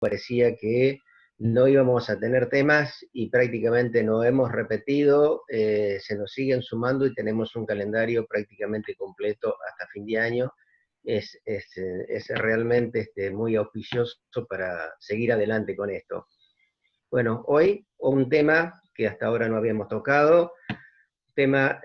parecía que no íbamos a tener temas y prácticamente no hemos repetido, se nos siguen sumando y tenemos un calendario prácticamente completo hasta fin de año. Es realmente muy auspicioso para seguir adelante con esto. Bueno, hoy un tema que hasta ahora no habíamos tocado, tema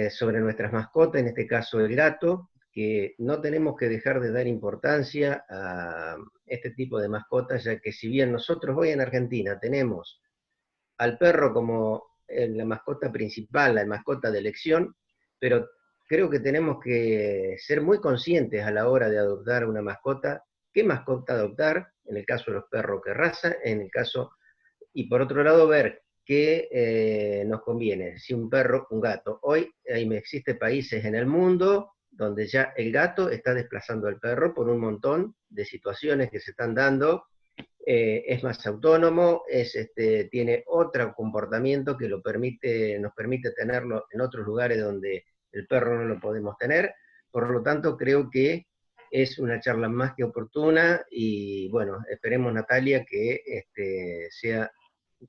sobre nuestras mascotas, en este caso el gato, que no tenemos que dejar de dar importancia a este tipo de mascotas, ya que si bien nosotros hoy en Argentina tenemos al perro como la mascota principal, la mascota de elección, pero creo que tenemos que ser muy conscientes a la hora de adoptar una mascota, qué mascota adoptar, en el caso de los perros, qué raza, en el caso, y por otro lado ver qué nos conviene, si un perro, un gato. Hoy existen países en el mundo donde ya el gato está desplazando al perro por un montón de situaciones que se están dando, es más autónomo, tiene otro comportamiento que nos permite tenerlo en otros lugares donde el perro no lo podemos tener. Por lo tanto, creo que es una charla más que oportuna y bueno, esperemos, Natalia, que sea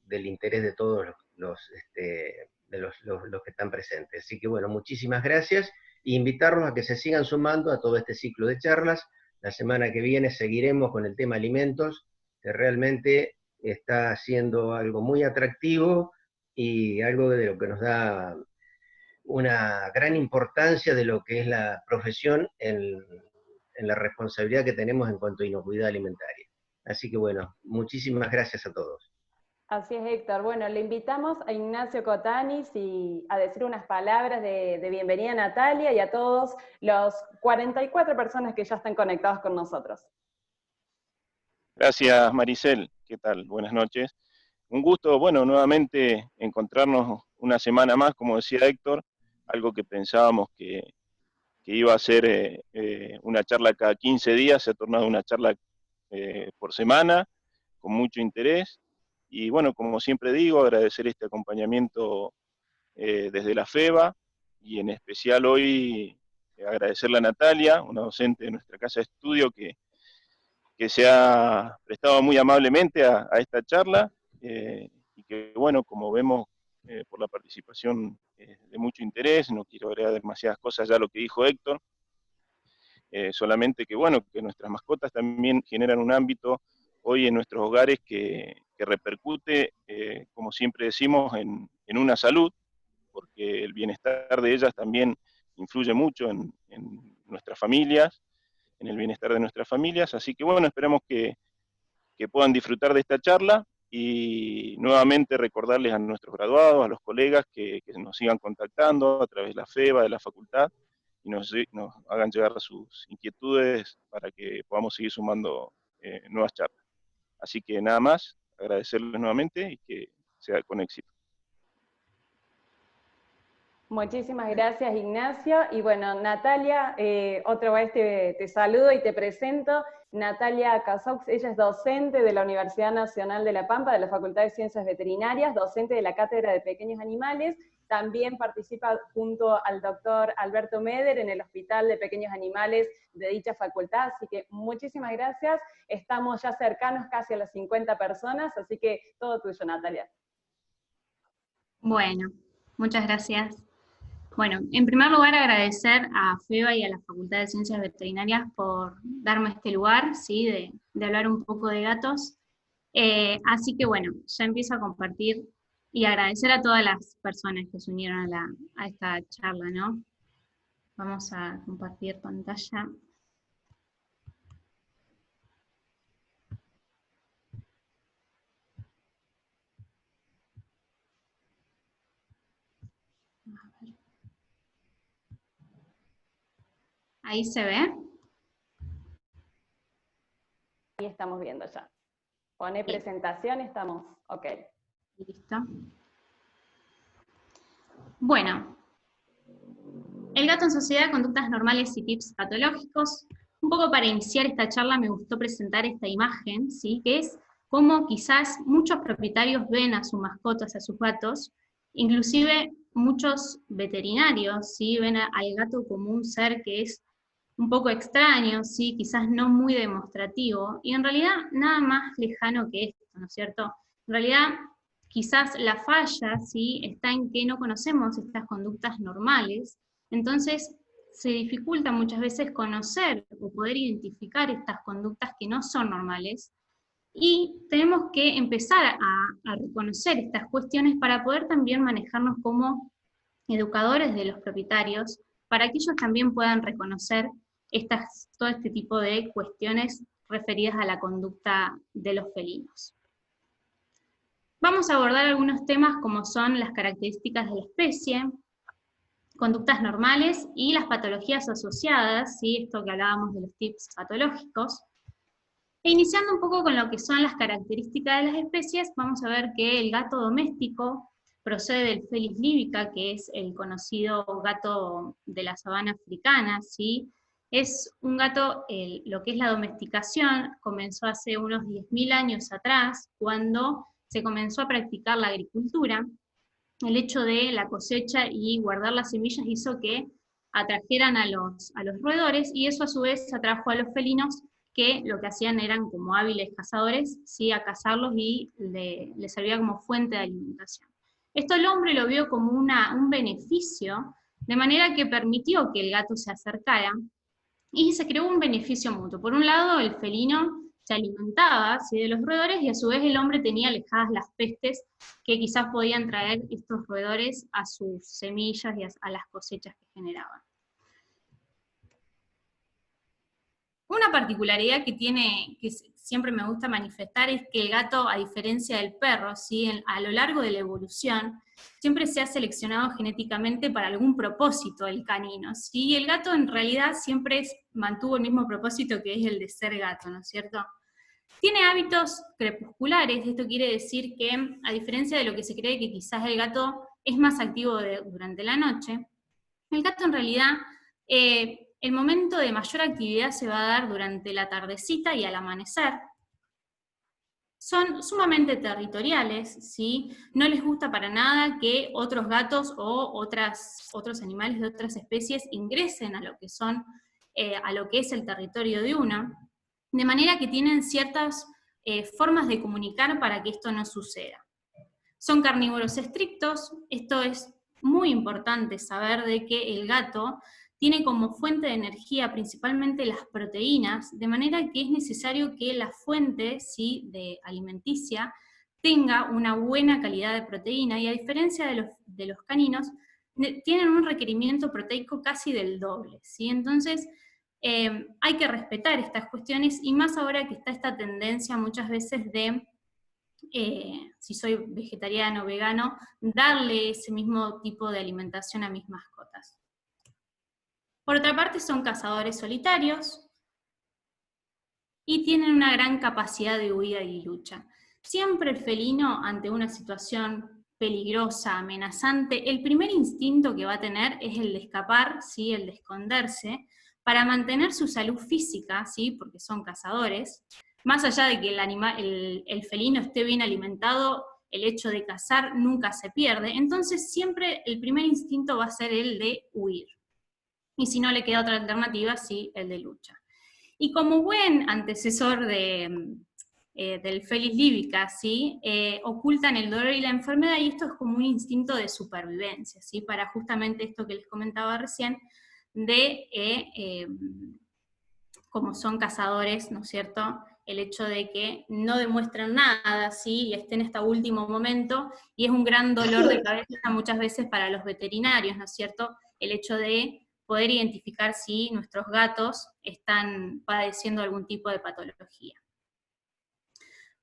del interés de todos los que están presentes. Así que bueno, muchísimas gracias e invitarlos a que se sigan sumando a todo este ciclo de charlas. La semana que viene seguiremos con el tema alimentos, que realmente está siendo algo muy atractivo y algo de lo que nos da una gran importancia de lo que es la profesión en la responsabilidad que tenemos en cuanto a inocuidad alimentaria. Así que bueno, muchísimas gracias a todos. Así es, Héctor. Bueno, le invitamos a Ignacio Cotanis a decir unas palabras de bienvenida a Natalia y a todos los 44 personas que ya están conectados con nosotros. Gracias, Maricel. ¿Qué tal? Buenas noches. Un gusto, bueno, nuevamente encontrarnos una semana más, como decía Héctor, algo que pensábamos que iba a ser una charla cada 15 días, se ha tornado una charla por semana, con mucho interés. Y bueno, como siempre digo, agradecer este acompañamiento desde la FEBA, y en especial hoy agradecerle a Natalia, una docente de nuestra casa de estudio que se ha prestado muy amablemente a esta charla, y que bueno, como vemos por la participación de mucho interés, no quiero agregar demasiadas cosas ya lo que dijo Héctor, solamente que bueno, que nuestras mascotas también generan un ámbito hoy en nuestros hogares que repercute, como siempre decimos, en una salud, porque el bienestar de ellas también influye mucho en nuestras familias, en el bienestar de nuestras familias. Así que bueno, esperamos que puedan disfrutar de esta charla, y nuevamente recordarles a nuestros graduados, a los colegas, que nos sigan contactando a través de la FEBA, de la facultad, y nos hagan llegar sus inquietudes para que podamos seguir sumando nuevas charlas. Así que nada más, agradecerles nuevamente y que sea con éxito. Muchísimas gracias, Ignacio. Y bueno, Natalia, otra vez te saludo y te presento. Natalia Casaux, ella es docente de la Universidad Nacional de La Pampa, de la Facultad de Ciencias Veterinarias, docente de la Cátedra de Pequeños Animales. También participa junto al doctor Alberto Meder en el Hospital de Pequeños Animales de dicha facultad. Así que muchísimas gracias. Estamos ya cercanos casi a las 50 personas, así que todo tuyo, Natalia. Bueno, muchas gracias. Bueno, en primer lugar agradecer a FEBA y a la Facultad de Ciencias Veterinarias por darme este lugar, ¿sí? de hablar un poco de gatos. Así que bueno, ya empiezo a compartir y agradecer a todas las personas que se unieron a esta charla, ¿no? Vamos a compartir pantalla. ¿Ahí se ve? Ahí estamos viendo ya. Pone presentación, estamos ok. Listo. Bueno, el gato en sociedad, conductas normales y tips patológicos. Un poco para iniciar esta charla me gustó presentar esta imagen, ¿sí? Que es cómo quizás muchos propietarios ven a sus mascotas, a sus gatos, inclusive muchos veterinarios, ¿sí? Ven al gato como un ser que es un poco extraño, ¿sí? Quizás no muy demostrativo, y en realidad nada más lejano que esto, ¿no es cierto? En realidad, quizás la falla, ¿sí?, está en que no conocemos estas conductas normales, entonces se dificulta muchas veces conocer o poder identificar estas conductas que no son normales, y tenemos que empezar a reconocer estas cuestiones para poder también manejarnos como educadores de los propietarios, para que ellos también puedan reconocer todo este tipo de cuestiones referidas a la conducta de los felinos. Vamos a abordar algunos temas como son las características de la especie, conductas normales y las patologías asociadas, ¿sí? Esto que hablábamos de los tips patológicos. E iniciando un poco con lo que son las características de las especies, vamos a ver que el gato doméstico procede del Felis libica, que es el conocido gato de la sabana africana, ¿sí? Es un gato, lo que es la domesticación, comenzó hace unos 10.000 años atrás, cuando se comenzó a practicar la agricultura. El hecho de la cosecha y guardar las semillas hizo que atrajeran a los roedores, y eso a su vez atrajo a los felinos, que lo que hacían eran como hábiles cazadores, ¿sí?, a cazarlos, y les servía como fuente de alimentación. Esto el hombre lo vio como un beneficio, de manera que permitió que el gato se acercara, y se creó un beneficio mutuo. Por un lado, el felino se alimentaba, ¿sí?, de los roedores, y a su vez el hombre tenía alejadas las pestes que quizás podían traer estos roedores a sus semillas y a las cosechas que generaban. Una particularidad que tiene, que siempre me gusta manifestar, es que el gato, a diferencia del perro, ¿sí?, a lo largo de la evolución, siempre se ha seleccionado genéticamente para algún propósito el canino, ¿sí? Y el gato en realidad siempre mantuvo el mismo propósito, que es el de ser gato, ¿no es cierto? Tiene hábitos crepusculares. Esto quiere decir que, a diferencia de lo que se cree que quizás el gato es más activo durante la noche, el gato en realidad, el momento de mayor actividad se va a dar durante la tardecita y al amanecer. Son sumamente territoriales, ¿sí? No les gusta para nada que otros gatos o otros animales de otras especies ingresen a lo que es el territorio de uno, de manera que tienen ciertas formas de comunicar para que esto no suceda. Son carnívoros estrictos. Esto es muy importante saber, de que el gato tiene como fuente de energía principalmente las proteínas, de manera que es necesario que la fuente, ¿sí?, de alimenticia tenga una buena calidad de proteína, y a diferencia de los caninos, tienen un requerimiento proteico casi del doble, ¿sí? Entonces, hay que respetar estas cuestiones, y más ahora que está esta tendencia muchas veces de, si soy vegetariano o vegano, darle ese mismo tipo de alimentación a mis mascotas. Por otra parte, son cazadores solitarios y tienen una gran capacidad de huida y lucha. Siempre el felino, ante una situación peligrosa, amenazante, el primer instinto que va a tener es el de escapar, ¿sí?, el de esconderse, para mantener su salud física, ¿sí?, porque son cazadores. Más allá de que el felino esté bien alimentado, el hecho de cazar nunca se pierde. Entonces siempre el primer instinto va a ser el de huir. Y si no le queda otra alternativa, sí, el de lucha. Y como buen antecesor del Felis libica, ¿sí?, ocultan el dolor y la enfermedad, y esto es como un instinto de supervivencia, ¿sí?, para justamente esto que les comentaba recién, como son cazadores, ¿no es cierto?, el hecho de que no demuestran nada, ¿sí?, y estén hasta último momento, y es un gran dolor de cabeza muchas veces para los veterinarios, ¿no es cierto?, el hecho de poder identificar si nuestros gatos están padeciendo algún tipo de patología.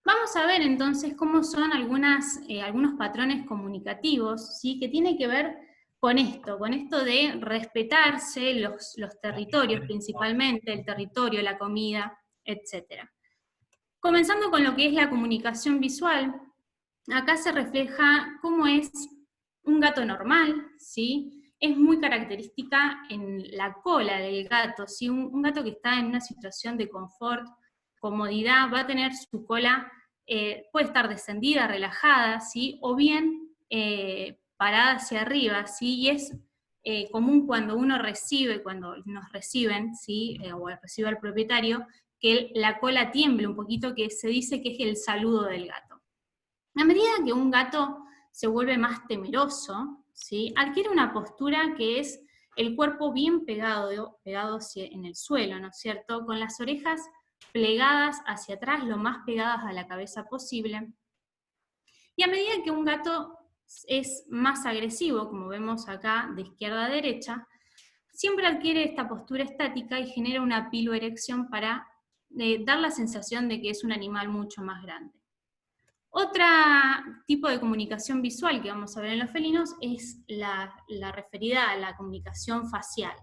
Vamos a ver entonces cómo son algunos patrones comunicativos, ¿sí?, que tienen que ver con esto de respetarse los territorios, principalmente el territorio, la comida, etc. Comenzando con lo que es la comunicación visual, acá se refleja cómo es un gato normal, ¿sí? Es muy característica en la cola del gato, ¿sí? Un gato que está en una situación de confort, comodidad, va a tener su cola, puede estar descendida, relajada, ¿sí?, o bien parada hacia arriba, ¿sí?, y es común cuando uno recibe, cuando nos reciben, ¿sí? O recibe al propietario, que la cola tiemble un poquito, que se dice que es el saludo del gato. A medida que un gato se vuelve más temeroso, ¿sí? Adquiere una postura que es el cuerpo bien pegado en el suelo, ¿no es cierto? Con las orejas plegadas hacia atrás, lo más pegadas a la cabeza posible. Y a medida que un gato es más agresivo, como vemos acá de izquierda a derecha, siempre adquiere esta postura estática y genera una piloerección para dar la sensación de que es un animal mucho más grande. Otro tipo de comunicación visual que vamos a ver en los felinos es la referida a la comunicación facial.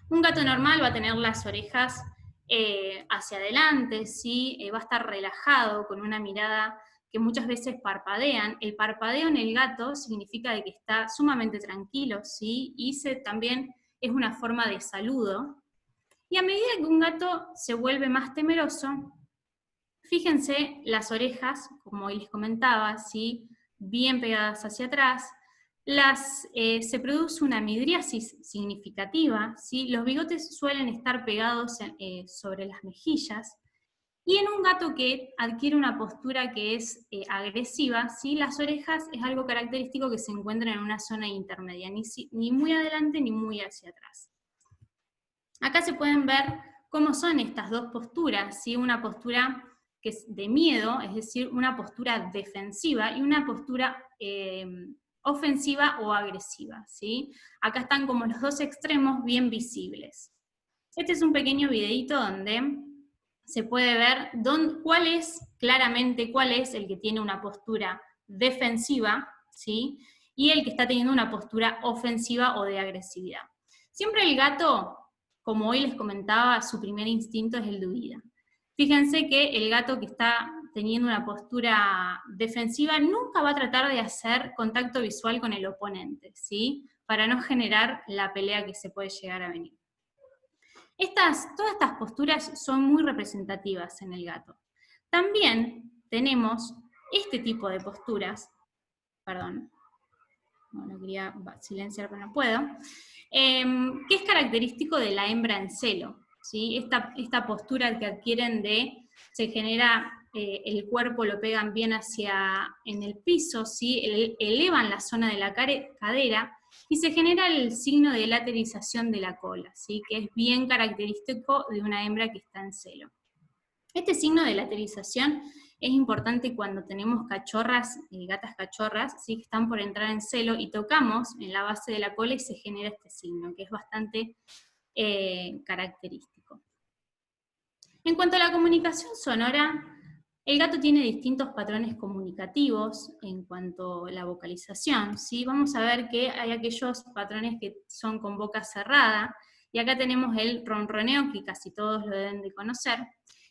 Un gato normal va a tener las orejas hacia adelante, ¿sí? Va a estar relajado, con una mirada que muchas veces parpadean. El parpadeo en el gato significa de que está sumamente tranquilo, ¿sí? Y también es una forma de saludo. Y a medida que un gato se vuelve más temeroso, fíjense las orejas, como hoy les comentaba, ¿sí? Bien pegadas hacia atrás. Se produce una midriasis significativa, ¿sí? Los bigotes suelen estar pegados sobre las mejillas, y en un gato que adquiere una postura que es agresiva, ¿sí? Las orejas es algo característico que se encuentra en una zona intermedia, ni muy adelante ni muy hacia atrás. Acá se pueden ver cómo son estas dos posturas, ¿sí? Una postura que es de miedo, es decir, una postura defensiva, y una postura ofensiva o agresiva, ¿sí? Acá están como los dos extremos bien visibles. Este es un pequeño videito donde se puede ver claramente cuál es el que tiene una postura defensiva, ¿sí? Y el que está teniendo una postura ofensiva o de agresividad. Siempre el gato, como hoy les comentaba, su primer instinto es el de huida. Fíjense que el gato que está teniendo una postura defensiva nunca va a tratar de hacer contacto visual con el oponente, ¿sí? Para no generar la pelea que se puede llegar a venir. Todas estas posturas son muy representativas en el gato. También tenemos este tipo de posturas, perdón, no quería silenciar pero no puedo, que es característico de la hembra en celo, ¿sí? Esta postura que adquieren se genera, el cuerpo lo pegan bien en el piso, ¿sí? Elevan la zona de la cadera, y se genera el signo de laterización de la cola, ¿sí? Que es bien característico de una hembra que está en celo. Este signo de laterización es importante cuando tenemos cachorras, gatas cachorras, ¿sí? Que están por entrar en celo, y tocamos en la base de la cola y se genera este signo, que es bastante característico. En cuanto a la comunicación sonora, el gato tiene distintos patrones comunicativos en cuanto a la vocalización, ¿sí? Vamos a ver que hay aquellos patrones que son con boca cerrada, y acá tenemos el ronroneo, que casi todos lo deben de conocer,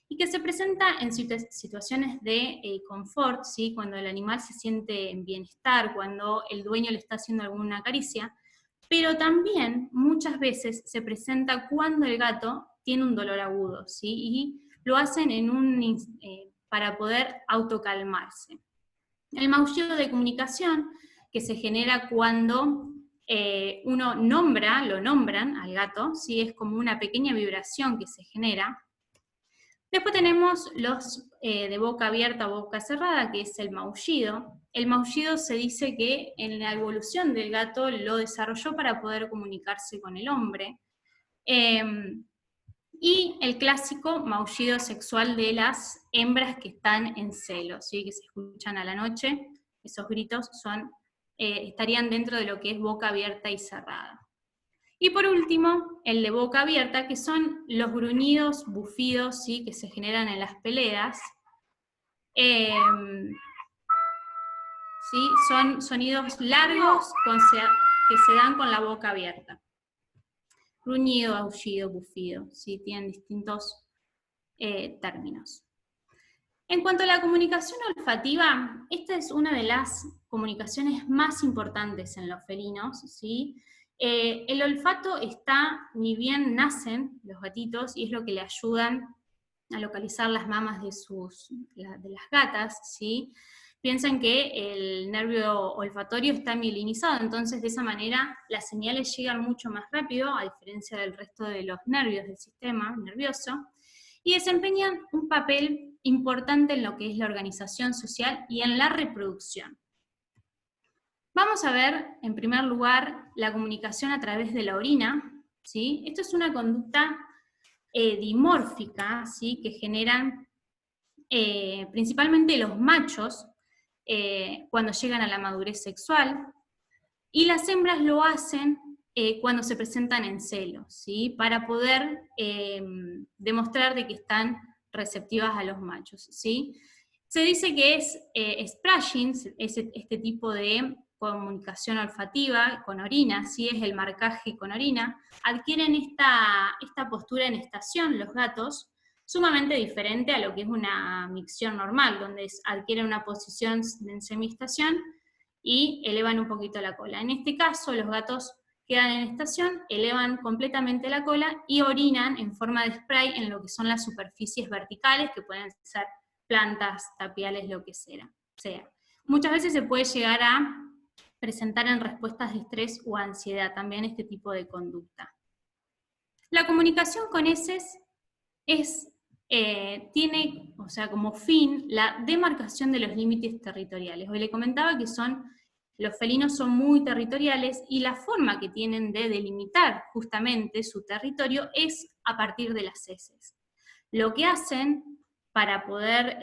y que se presenta en situaciones de confort, ¿sí? Cuando el animal se siente en bienestar, cuando el dueño le está haciendo alguna caricia, pero también muchas veces se presenta cuando el gato tiene un dolor agudo, ¿sí? Y lo hacen para poder autocalmarse. El maullido de comunicación, que se genera cuando uno lo nombran al gato, ¿sí? Es como una pequeña vibración que se genera. Después tenemos los de boca abierta o boca cerrada, que es el maullido. El maullido se dice que en la evolución del gato lo desarrolló para poder comunicarse con el hombre. Y el clásico maullido sexual de las hembras que están en celo, ¿sí? Que se escuchan a la noche. Esos gritos estarían dentro de lo que es boca abierta y cerrada. Y por último, el de boca abierta, que son los gruñidos, bufidos, ¿sí? Que se generan en las peleas. ¿Sí? Son sonidos largos que se dan con la boca abierta. Gruñido, aullido, bufido, ¿sí? Tienen distintos términos. En cuanto a la comunicación olfativa, esta es una de las comunicaciones más importantes en los felinos, ¿sí? El olfato está, ni bien nacen los gatitos, y es lo que le ayudan a localizar las mamas de las gatas, ¿sí? Piensan que el nervio olfatorio está mielinizado, entonces de esa manera las señales llegan mucho más rápido, a diferencia del resto de los nervios del sistema nervioso, y desempeñan un papel importante en lo que es la organización social y en la reproducción. Vamos a ver, en primer lugar, la comunicación a través de la orina, ¿sí? Esto es una conducta dimórfica, ¿sí? Que generan principalmente los machos cuando llegan a la madurez sexual, y las hembras lo hacen cuando se presentan en celo, ¿sí? Para poder demostrar de que están receptivas a los machos, ¿sí? Se dice que es splashing, este tipo de comunicación olfativa con orina, ¿sí? Es el marcaje con orina. Adquieren esta postura en estación los gatos, sumamente diferente a lo que es una micción normal, donde adquieren una posición en semiestación y elevan un poquito la cola. En este caso, los gatos quedan en estación, elevan completamente la cola y orinan en forma de spray en lo que son las superficies verticales, que pueden ser plantas, tapiales, lo que sea. Muchas veces se puede llegar a presentar en respuestas de estrés o ansiedad también este tipo de conducta. La comunicación con heces tiene, o sea, como fin la demarcación de los límites territoriales. Hoy le comentaba que los felinos son muy territoriales y la forma que tienen de delimitar justamente su territorio es a partir de las heces. Lo que hacen para poder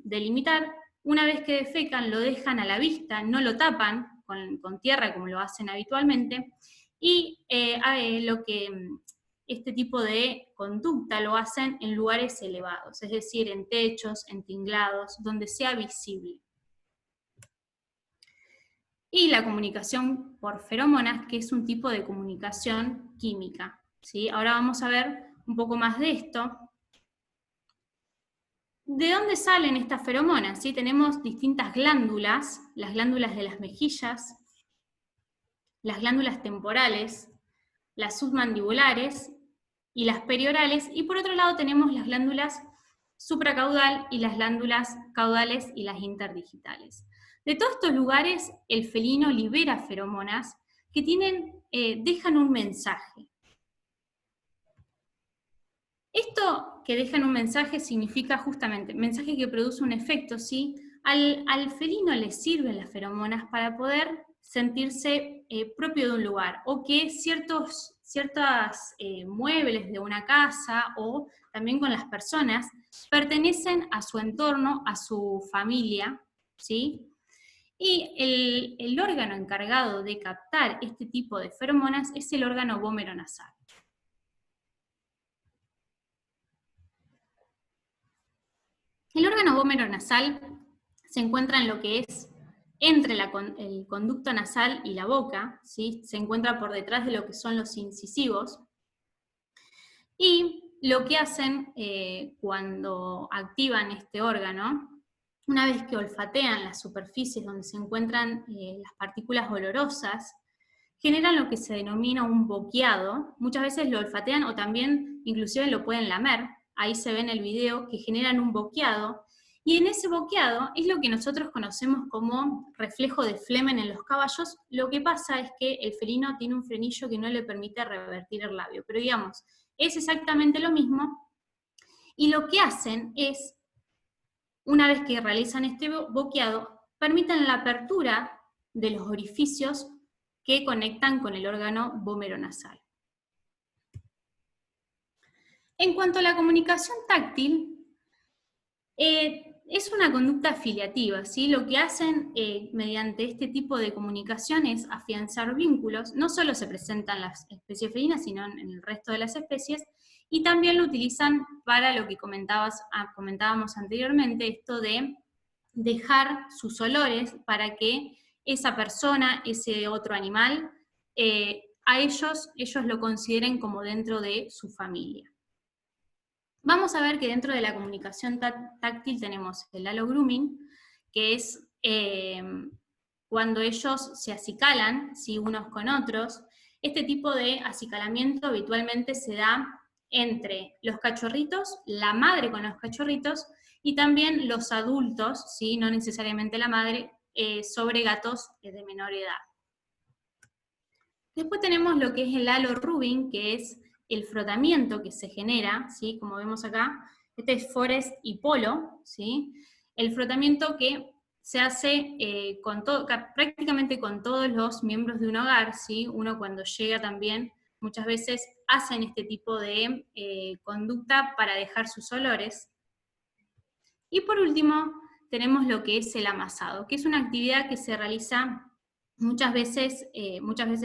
delimitar, una vez que defecan, lo dejan a la vista, no lo tapan con tierra como lo hacen habitualmente, y este tipo de conducta lo hacen en lugares elevados, es decir, en techos, en tinglados, donde sea visible. Y la comunicación por feromonas, que es un tipo de comunicación química, ¿sí? Ahora vamos a ver un poco más de esto. ¿De dónde salen estas feromonas? ¿Sí? Tenemos distintas glándulas, las glándulas de las mejillas, las glándulas temporales, las submandibulares y las periorales, y por otro lado tenemos las glándulas supracaudal y las glándulas caudales y las interdigitales. De todos estos lugares, el felino libera feromonas que dejan un mensaje. Esto que dejan un mensaje significa justamente, mensaje que produce un efecto, ¿sí? Al felino le sirven las feromonas para poder sentirse propio de un lugar, o que ciertos muebles de una casa, o también con las personas, pertenecen a su entorno, a su familia, ¿sí? Y el órgano encargado de captar este tipo de feromonas es el órgano vómero-nasal. El órgano vómero-nasal se encuentra en lo que es entre el conducto nasal y la boca, ¿sí? Se encuentra por detrás de lo que son los incisivos, y lo que hacen cuando activan este órgano, una vez que olfatean las superficies donde se encuentran las partículas olorosas, generan lo que se denomina un boqueado. Muchas veces lo olfatean o también inclusive lo pueden lamer. Ahí se ve en el video que generan un boqueado, y en ese boqueado es lo que nosotros conocemos como reflejo de Flemen en los caballos. Lo que pasa es que el felino tiene un frenillo que no le permite revertir el labio, pero digamos, es exactamente lo mismo, y lo que hacen es, una vez que realizan este boqueado, permiten la apertura de los orificios que conectan con el órgano vómero-nasal. En cuanto a la comunicación táctil, es una conducta afiliativa, ¿sí? Lo que hacen mediante este tipo de comunicación es afianzar vínculos. No solo se presentan las especies felinas, sino en el resto de las especies, y también lo utilizan para lo que comentábamos anteriormente, esto de dejar sus olores para que esa persona, ese otro animal, a ellos lo consideren como dentro de su familia. Vamos a ver que dentro de la comunicación táctil tenemos el halo-grooming, que es cuando ellos se acicalan, ¿sí? Unos con otros. Este tipo de acicalamiento habitualmente se da entre los cachorritos, la madre con los cachorritos, y también los adultos, ¿sí? No necesariamente la madre, sobre gatos de menor edad. Después tenemos lo que es el halo rubbing, que es el frotamiento que se genera, ¿sí? Como vemos acá, este es Forest y Polo, ¿sí? El frotamiento que se hace prácticamente con todos los miembros de un hogar, ¿sí? Uno cuando llega también, muchas veces hacen este tipo de conducta para dejar sus olores. Y por último, tenemos lo que es el amasado, que es una actividad que se realiza muchas veces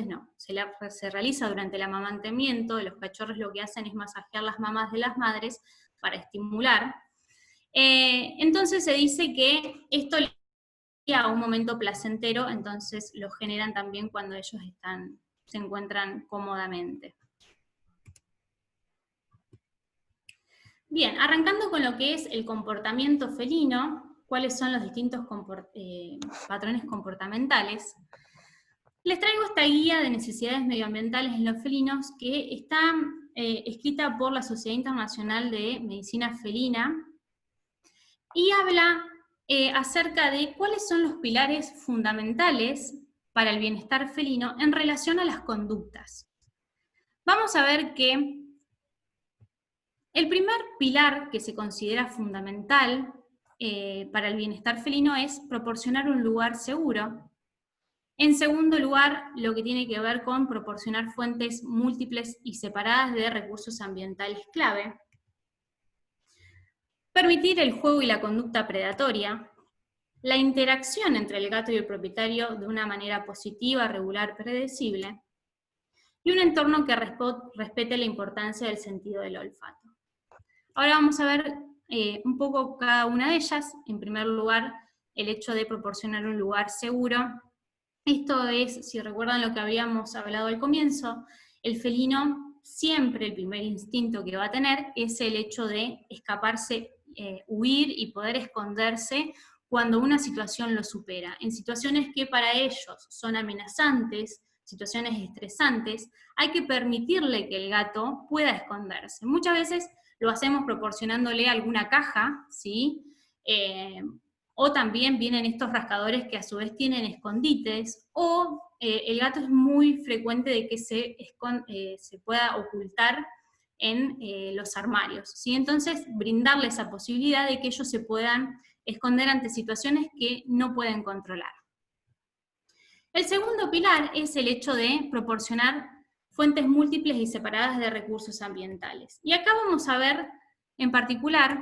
no, se realiza durante el amamantamiento. Los cachorros lo que hacen es masajear las mamas de las madres para estimular. Entonces se dice que esto le da a un momento placentero, entonces lo generan también cuando ellos se encuentran cómodamente. Bien, arrancando con lo que es el comportamiento felino, cuáles son los distintos patrones comportamentales. Les traigo esta guía de necesidades medioambientales en los felinos que está escrita por la Sociedad Internacional de Medicina Felina y habla acerca de cuáles son los pilares fundamentales para el bienestar felino en relación a las conductas. Vamos a ver que el primer pilar que se considera fundamental para el bienestar felino es proporcionar un lugar seguro. En segundo lugar, lo que tiene que ver con proporcionar fuentes múltiples y separadas de recursos ambientales clave. Permitir el juego y la conducta predatoria. La interacción entre el gato y el propietario de una manera positiva, regular, predecible. Y un entorno que respete la importancia del sentido del olfato. Ahora vamos a ver un poco cada una de ellas. En primer lugar, el hecho de proporcionar un lugar seguro. Esto es, si recuerdan lo que habíamos hablado al comienzo, el felino siempre el primer instinto que va a tener es el hecho de escaparse, huir y poder esconderse cuando una situación lo supera. En situaciones que para ellos son amenazantes, situaciones estresantes, hay que permitirle que el gato pueda esconderse. Muchas veces lo hacemos proporcionándole alguna caja, ¿sí? O también vienen estos rascadores que a su vez tienen escondites, o el gato es muy frecuente de que se pueda ocultar en los armarios, ¿sí? Entonces, brindarle esa posibilidad de que ellos se puedan esconder ante situaciones que no pueden controlar. El segundo pilar es el hecho de proporcionar fuentes múltiples y separadas de recursos ambientales. Y acá vamos a ver, en particular,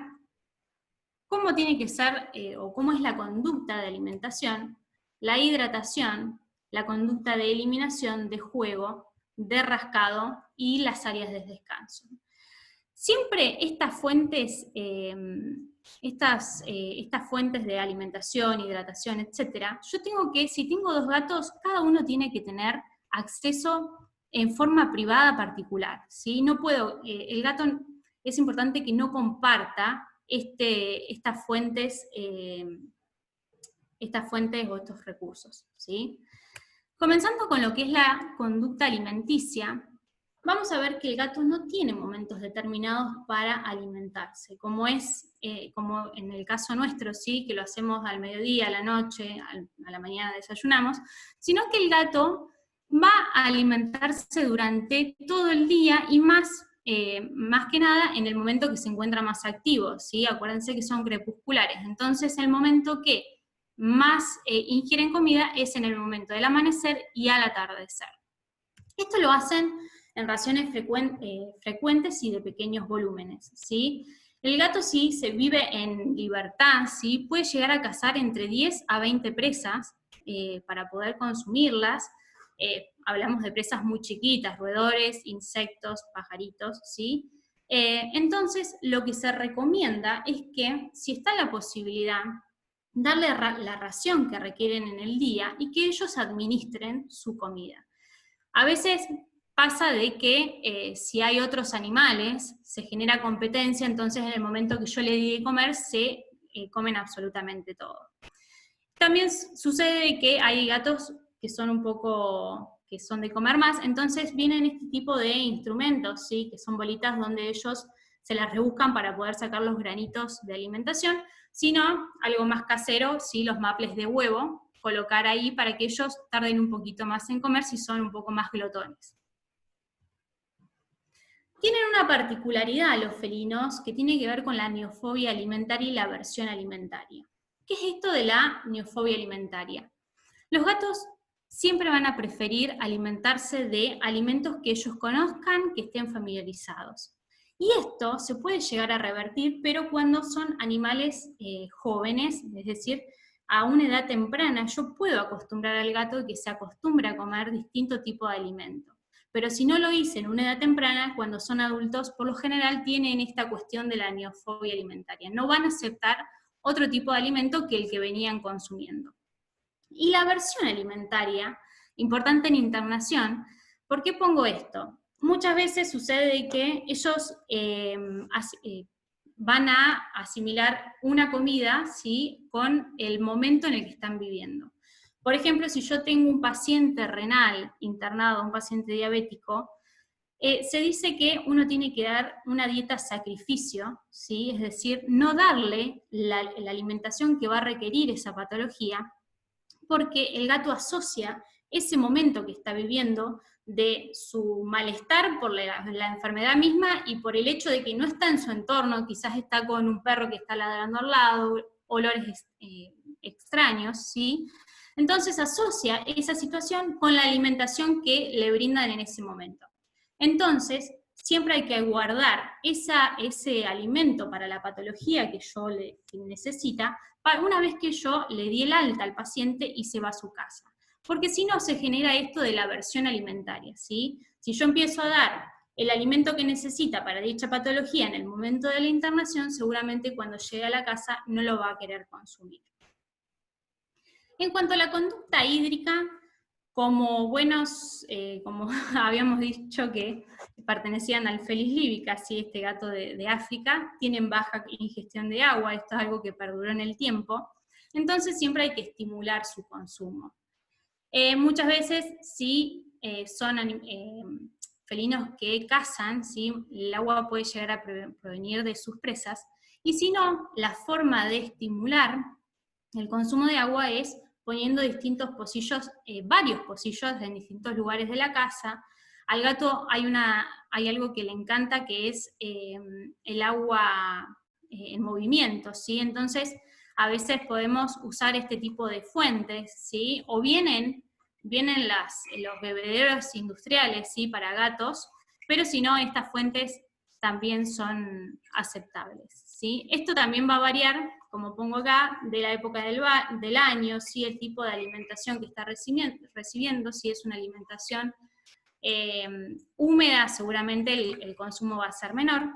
cómo tiene que ser, o cómo es la conducta de alimentación, la hidratación, la conducta de eliminación, de juego, de rascado y las áreas de descanso. Siempre estas fuentes de alimentación, hidratación, etc., si tengo dos gatos, cada uno tiene que tener acceso en forma privada particular, ¿sí? No puedo, el gato es importante que no comparta estas fuentes o estos recursos, ¿sí? Comenzando con lo que es la conducta alimenticia, vamos a ver que el gato no tiene momentos determinados para alimentarse, como en el caso nuestro, ¿sí? Que lo hacemos al mediodía, a la noche, a la mañana desayunamos, sino que el gato va a alimentarse durante todo el día y más que nada en el momento que se encuentra más activo, ¿sí? Acuérdense que son crepusculares, entonces el momento que más ingieren comida es en el momento del amanecer y al atardecer. Esto lo hacen en raciones frecuentes y de pequeños volúmenes, ¿sí? El gato, si se vive en libertad, ¿sí? Puede llegar a cazar entre 10 a 20 presas para poder consumirlas. Hablamos de presas muy chiquitas, roedores, insectos, pajaritos, ¿sí? Entonces, lo que se recomienda es que, si está la posibilidad, darle la ración que requieren en el día y que ellos administren su comida. A veces pasa de que si hay otros animales, se genera competencia, entonces en el momento que yo le di de comer, se comen absolutamente todo. También sucede que hay gatos que son un poco que son de comer más, entonces vienen este tipo de instrumentos, ¿sí? Que son bolitas donde ellos se las rebuscan para poder sacar los granitos de alimentación, sino algo más casero, ¿sí? Los maples de huevo, colocar ahí para que ellos tarden un poquito más en comer si son un poco más glotones. Tienen una particularidad los felinos que tiene que ver con la neofobia alimentaria y la aversión alimentaria. ¿Qué es esto de la neofobia alimentaria? Los gatos siempre van a preferir alimentarse de alimentos que ellos conozcan, que estén familiarizados. Y esto se puede llegar a revertir, pero cuando son animales jóvenes, es decir, a una edad temprana, yo puedo acostumbrar al gato a que se acostumbre a comer distinto tipo de alimento. Pero si no lo hice en una edad temprana, cuando son adultos, por lo general tienen esta cuestión de la neofobia alimentaria. No van a aceptar otro tipo de alimento que el que venían consumiendo. Y la aversión alimentaria, importante en internación, ¿por qué pongo esto? Muchas veces sucede que ellos van a asimilar una comida, ¿sí? Con el momento en el que están viviendo. Por ejemplo, si yo tengo un paciente renal internado, un paciente diabético, se dice que uno tiene que dar una dieta sacrificio, ¿sí? Es decir, no darle la alimentación que va a requerir esa patología, porque el gato asocia ese momento que está viviendo de su malestar por la enfermedad misma y por el hecho de que no está en su entorno, quizás está con un perro que está ladrando al lado, olores extraños, ¿sí? Entonces asocia esa situación con la alimentación que le brindan en ese momento. Entonces, siempre hay que guardar ese alimento para la patología que necesita, una vez que yo le di el alta al paciente y se va a su casa. Porque si no, se genera esto de la aversión alimentaria, ¿sí? Si yo empiezo a dar el alimento que necesita para dicha patología en el momento de la internación, seguramente cuando llegue a la casa no lo va a querer consumir. En cuanto a la conducta hídrica, como como habíamos dicho que pertenecían al Felis libica, ¿sí? Este gato de África, tienen baja ingestión de agua, esto es algo que perduró en el tiempo, entonces siempre hay que estimular su consumo. Muchas veces, si son felinos que cazan, ¿sí? El agua puede llegar a provenir de sus presas, y si no, la forma de estimular el consumo de agua es poniendo distintos pocillos, varios pocillos en distintos lugares de la casa. Al gato hay algo que le encanta, que es el agua en movimiento, ¿sí? Entonces, a veces podemos usar este tipo de fuentes, ¿sí? O vienen los bebederos industriales, ¿sí? Para gatos, pero si no, estas fuentes también son aceptables, ¿sí? Esto también va a variar, como pongo acá, de la época del año, ¿sí? El tipo de alimentación que está recibiendo, si es una alimentación húmeda, seguramente el consumo va a ser menor.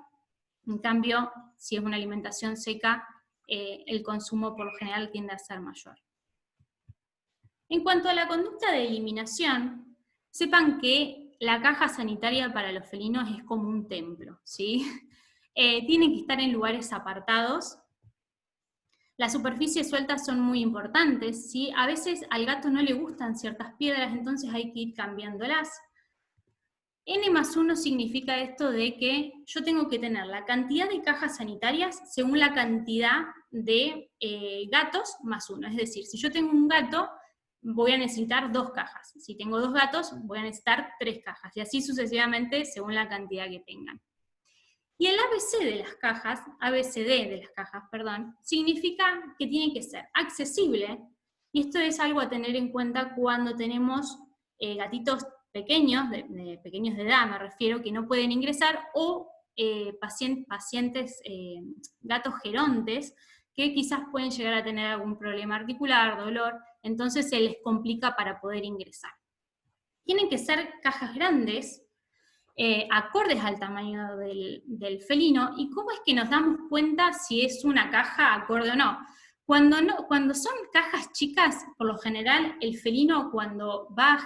En cambio, si es una alimentación seca, el consumo por lo general tiende a ser mayor. En cuanto a la conducta de eliminación, sepan que la caja sanitaria para los felinos es como un templo, ¿sí? Tienen que estar en lugares apartados. Las superficies sueltas son muy importantes, ¿sí? A veces al gato no le gustan ciertas piedras, entonces hay que ir cambiándolas. N+1 significa esto de que yo tengo que tener la cantidad de cajas sanitarias según la cantidad de gatos más uno. Es decir, si yo tengo un gato, voy a necesitar 2 cajas. Si tengo 2 gatos, voy a necesitar 3 cajas. Y así sucesivamente según la cantidad que tengan. Y el ABCD de las cajas, significa que tiene que ser accesible, y esto es algo a tener en cuenta cuando tenemos gatitos pequeños, pequeños de edad me refiero, que no pueden ingresar, o pacientes, gatos gerontes, que quizás pueden llegar a tener algún problema articular, dolor, entonces se les complica para poder ingresar. Tienen que ser cajas grandes, acordes al tamaño del felino. ¿Y cómo es que nos damos cuenta si es una caja acorde o no? Cuando son cajas chicas, por lo general el felino cuando va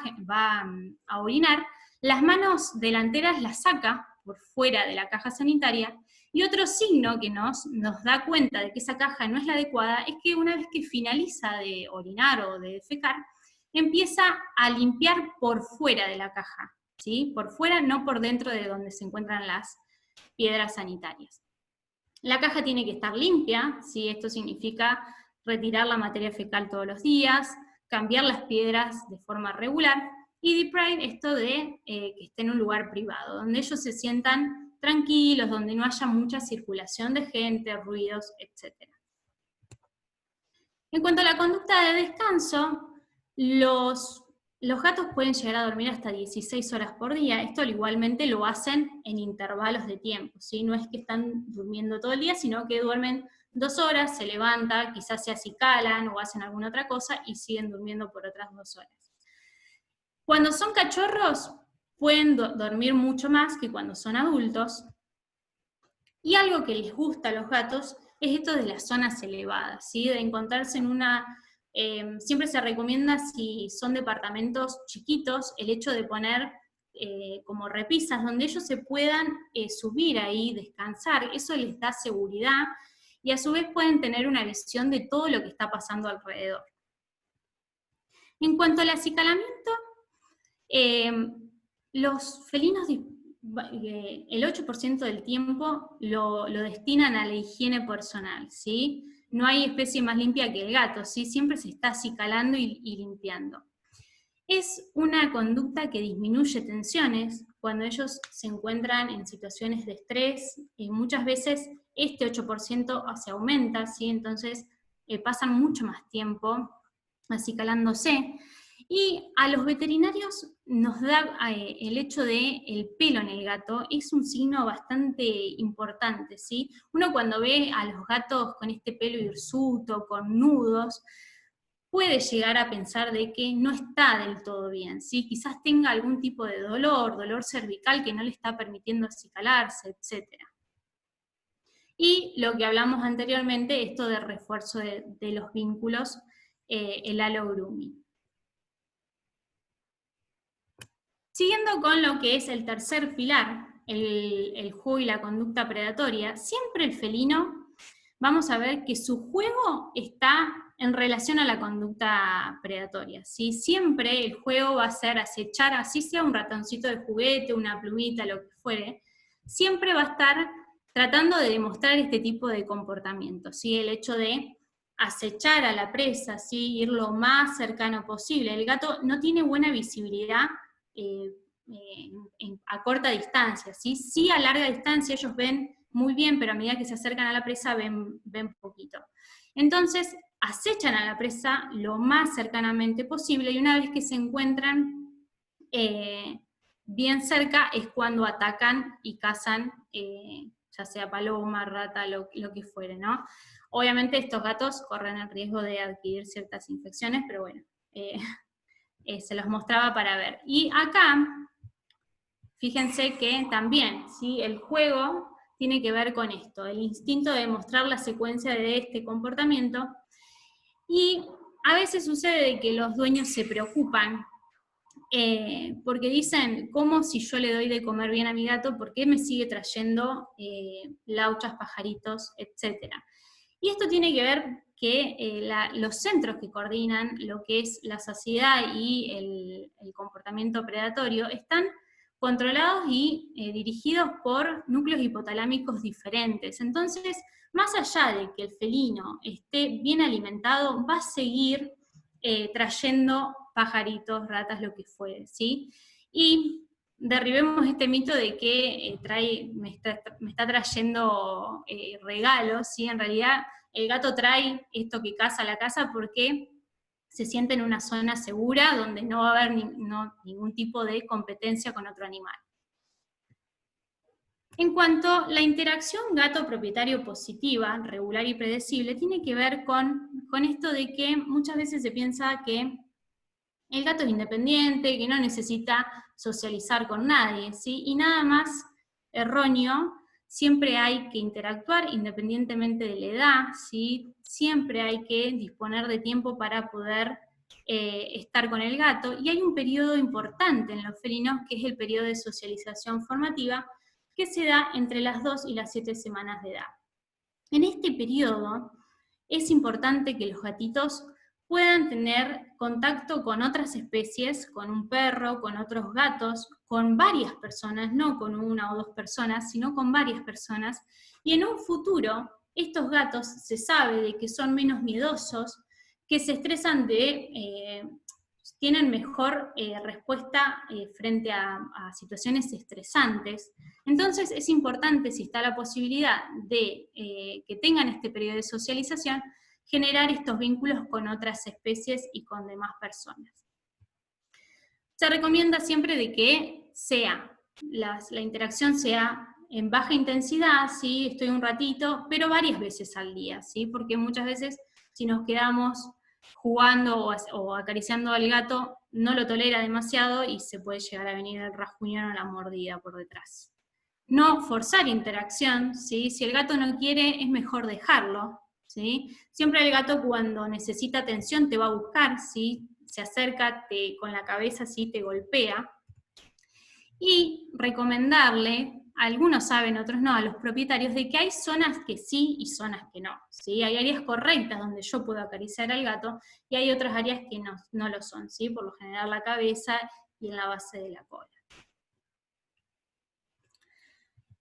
a orinar, las manos delanteras las saca por fuera de la caja sanitaria, y otro signo que nos da cuenta de que esa caja no es la adecuada es que una vez que finaliza de orinar o de defecar, empieza a limpiar por fuera de la caja, ¿sí? Por fuera, no por dentro de donde se encuentran las piedras sanitarias. La caja tiene que estar limpia, ¿sí? Esto significa retirar la materia fecal todos los días, cambiar las piedras de forma regular, y deep pride, esto de que esté en un lugar privado, donde ellos se sientan tranquilos, donde no haya mucha circulación de gente, ruidos, etc. En cuanto a la conducta de descanso, los gatos pueden llegar a dormir hasta 16 horas por día. Esto igualmente lo hacen en intervalos de tiempo, ¿sí? No es que están durmiendo todo el día, sino que duermen 2 horas, se levantan, quizás se acicalan o hacen alguna otra cosa y siguen durmiendo por otras 2 horas. Cuando son cachorros, pueden dormir mucho más que cuando son adultos. Y algo que les gusta a los gatos es esto de las zonas elevadas, ¿sí? De encontrarse en una... siempre se recomienda, si son departamentos chiquitos, el hecho de poner como repisas donde ellos se puedan subir ahí, descansar. Eso les da seguridad y a su vez pueden tener una visión de todo lo que está pasando alrededor. En cuanto al acicalamiento, los felinos, el 8% del tiempo lo destinan a la higiene personal, ¿sí? No hay especie más limpia que el gato, ¿sí? Siempre se está acicalando y limpiando. Es una conducta que disminuye tensiones cuando ellos se encuentran en situaciones de estrés, y muchas veces este 8% se aumenta, ¿sí? Entonces pasan mucho más tiempo acicalándose. Y a los veterinarios nos da el hecho de el pelo en el gato, es un signo bastante importante, ¿sí? Uno cuando ve a los gatos con este pelo hirsuto, con nudos, puede llegar a pensar de que no está del todo bien, ¿sí? Quizás tenga algún tipo de dolor cervical que no le está permitiendo acicalarse, etc. Y lo que hablamos anteriormente, esto de refuerzo de los vínculos, el halo grooming. Siguiendo con lo que es el tercer pilar, el juego y la conducta predatoria, siempre el felino, vamos a ver que su juego está en relación a la conducta predatoria, ¿sí? Siempre el juego va a ser acechar, así sea un ratoncito de juguete, una plumita, lo que fuere, siempre va a estar tratando de demostrar este tipo de comportamiento, ¿sí? El hecho de acechar a la presa, ¿sí? Ir lo más cercano posible. El gato no tiene buena visibilidad a corta distancia, ¿sí? Sí, a larga distancia ellos ven muy bien, pero a medida que se acercan a la presa ven poquito. Entonces, acechan a la presa lo más cercanamente posible, y una vez que se encuentran bien cerca es cuando atacan y cazan, ya sea paloma, rata, lo que fuere, ¿no? Obviamente estos gatos corren el riesgo de adquirir ciertas infecciones, pero bueno, se los mostraba para ver. Y acá, fíjense que también, ¿sí? El juego tiene que ver con esto, el instinto de mostrar la secuencia de este comportamiento, y a veces sucede que los dueños se preocupan, porque dicen, ¿cómo si yo le doy de comer bien a mi gato, por qué me sigue trayendo lauchas, pajaritos, etcétera? Y esto tiene que ver que los centros que coordinan lo que es la saciedad y el comportamiento predatorio están controlados y dirigidos por núcleos hipotalámicos diferentes. Entonces, más allá de que el felino esté bien alimentado, va a seguir trayendo pajaritos, ratas, lo que fuere, ¿sí? Y derribemos este mito de que me está trayendo regalos, ¿sí? En realidad el gato trae esto que caza a la casa porque se siente en una zona segura donde no va a haber ningún tipo de competencia con otro animal. En cuanto a la interacción gato-propietario positiva, regular y predecible, tiene que ver con esto de que muchas veces se piensa que el gato es independiente, que no necesita socializar con nadie, ¿sí? Y nada más erróneo. Siempre hay que interactuar independientemente de la edad, ¿sí? Siempre hay que disponer de tiempo para poder estar con el gato, y hay un periodo importante en los felinos que es el periodo de socialización formativa, que se da entre las 2 y las 7 semanas de edad. En este periodo es importante que los gatitos puedan tener contacto con otras especies, con un perro, con otros gatos, con varias personas, no con una o dos personas, sino con varias personas, y en un futuro estos gatos se sabe de que son menos miedosos, que se estresan tienen mejor respuesta frente a situaciones estresantes. Entonces es importante, si está la posibilidad de que tengan este periodo de socialización, generar estos vínculos con otras especies y con demás personas. Se recomienda siempre de que la interacción sea en baja intensidad, ¿sí? Estoy un ratito, pero varias veces al día, ¿sí? Porque muchas veces si nos quedamos jugando o acariciando al gato, no lo tolera demasiado y se puede llegar a venir el rasguñón o la mordida por detrás. No forzar interacción, ¿sí? Si el gato no quiere, es mejor dejarlo, ¿sí? Siempre el gato cuando necesita atención te va a buscar, ¿sí? Se acerca, con la cabeza, ¿sí? Te golpea. Y recomendarle, algunos saben, otros no, a los propietarios, de que hay zonas que sí y zonas que no, ¿sí? Hay áreas correctas donde yo puedo acariciar al gato, y hay otras áreas que no lo son, ¿sí? Por lo general la cabeza y en la base de la cola.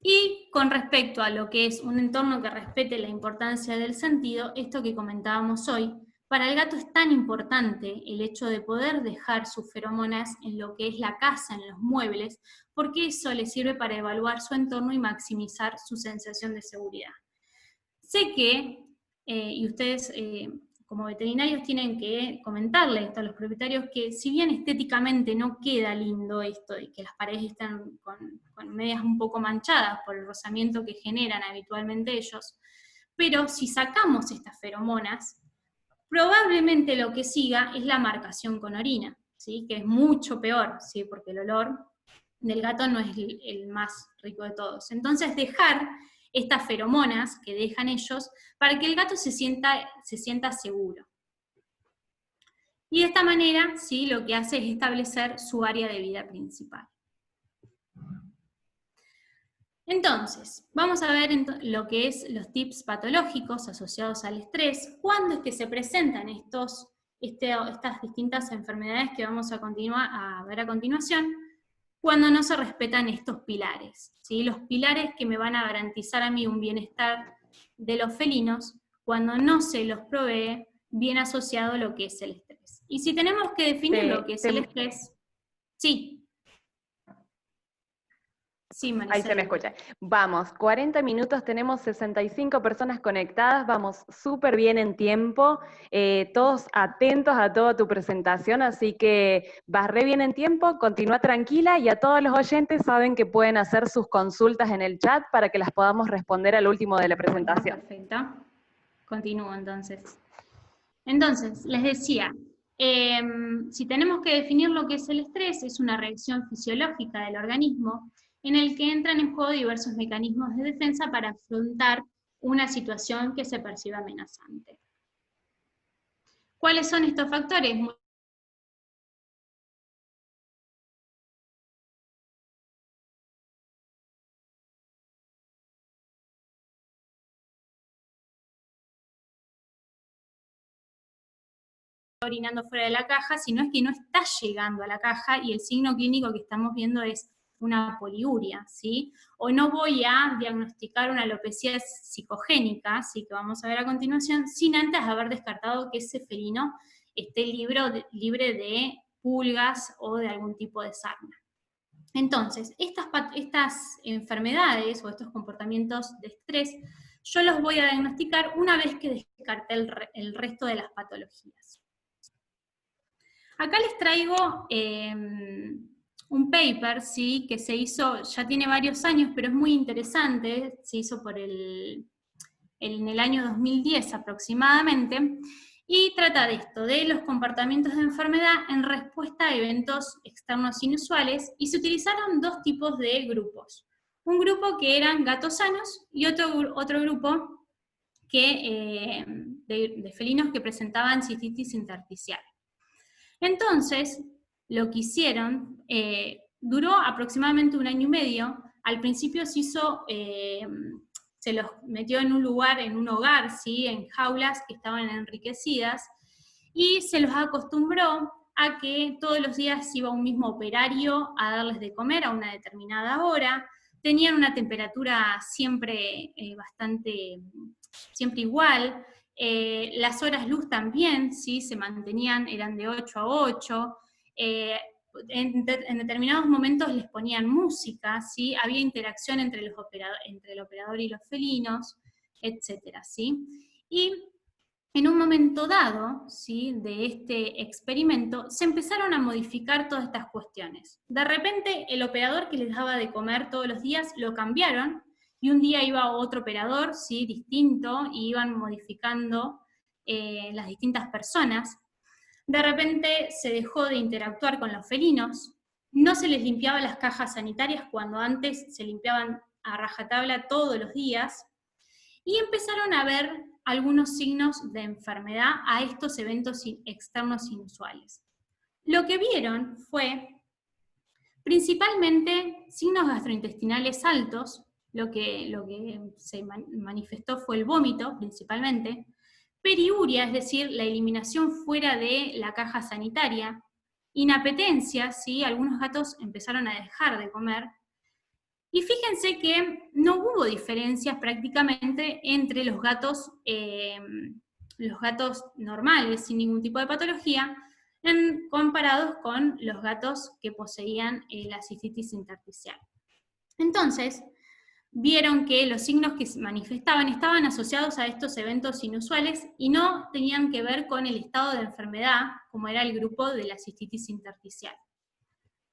Y con respecto a lo que es un entorno que respete la importancia del sentido, esto que comentábamos hoy, para el gato es tan importante el hecho de poder dejar sus feromonas en lo que es la casa, en los muebles, porque eso le sirve para evaluar su entorno y maximizar su sensación de seguridad. Sé que, y ustedes como veterinarios tienen que comentarle esto a los propietarios, que si bien estéticamente no queda lindo esto, y que las paredes están con medias un poco manchadas por el rozamiento que generan habitualmente ellos, pero si sacamos estas feromonas, probablemente lo que siga es la marcación con orina, ¿sí? Que es mucho peor, ¿sí? Porque el olor del gato no es el más rico de todos. Entonces dejar estas feromonas que dejan ellos para que el gato se sienta seguro. Y de esta manera, ¿sí? Lo que hace es establecer su área de vida principal. Entonces, vamos a ver lo que es los tips patológicos asociados al estrés. ¿Cuándo es que se presentan estas distintas enfermedades que vamos a ver a continuación? Cuando no se respetan estos pilares, ¿sí? Los pilares que me van a garantizar a mí un bienestar de los felinos, cuando no se los provee, bien asociado a lo que es el estrés. Y si tenemos que definir lo que es el estrés, sí. Sí, Maricela. Ahí se me escucha. Vamos, 40 minutos, tenemos 65 personas conectadas, vamos súper bien en tiempo, todos atentos a toda tu presentación, así que vas re bien en tiempo, continúa tranquila, y a todos los oyentes saben que pueden hacer sus consultas en el chat para que las podamos responder al último de la presentación. Perfecto. Continúo entonces. Entonces, les decía, si tenemos que definir lo que es el estrés, es una reacción fisiológica del organismo en el que entran en juego diversos mecanismos de defensa para afrontar una situación que se percibe amenazante. ¿Cuáles son estos factores? Orinando fuera de la caja, sino es que no está llegando a la caja y el signo clínico que estamos viendo es una poliuria, ¿sí? O no voy a diagnosticar una alopecia psicogénica, ¿sí? Que vamos a ver a continuación, sin antes haber descartado que ese felino esté libre de pulgas o de algún tipo de sarna. Entonces, estas enfermedades o estos comportamientos de estrés, yo los voy a diagnosticar una vez que descarté el resto de las patologías. Acá les traigo un paper, ¿sí? Que se hizo, ya tiene varios años, pero es muy interesante, se hizo en el año 2010 aproximadamente, y trata de esto, de los comportamientos de enfermedad en respuesta a eventos externos inusuales, y se utilizaron dos tipos de grupos. Un grupo que eran gatos sanos, y otro grupo de felinos que presentaban cistitis intersticial. Entonces, lo que hicieron, duró aproximadamente 1 año y medio. Al principio se los metió en un lugar, en un hogar, ¿sí? En jaulas que estaban enriquecidas, y se los acostumbró a que todos los días iba un mismo operario a darles de comer a una determinada hora, tenían una temperatura siempre siempre igual, las horas luz también, ¿sí? Se mantenían, eran de 8 a 8, en determinados momentos les ponían música, ¿sí? Había interacción entre el operador y los felinos, etcétera, ¿sí? Y en un momento dado, ¿sí?, de este experimento, se empezaron a modificar todas estas cuestiones. De repente, el operador que les daba de comer todos los días lo cambiaron, y un día iba otro operador, ¿sí?, distinto, y iban modificando las distintas personas. De repente se dejó de interactuar con los felinos, no se les limpiaba las cajas sanitarias cuando antes se limpiaban a rajatabla todos los días, y empezaron a ver algunos signos de enfermedad a estos eventos externos inusuales. Lo que vieron fue principalmente signos gastrointestinales altos, lo que se manifestó fue el vómito principalmente, periuria, es decir, la eliminación fuera de la caja sanitaria, inapetencia, ¿sí? Algunos gatos empezaron a dejar de comer, y fíjense que no hubo diferencias prácticamente entre los gatos normales, sin ningún tipo de patología, comparados con los gatos que poseían la cistitis intersticial. Entonces, vieron que los signos que se manifestaban estaban asociados a estos eventos inusuales y no tenían que ver con el estado de enfermedad, como era el grupo de la cistitis intersticial.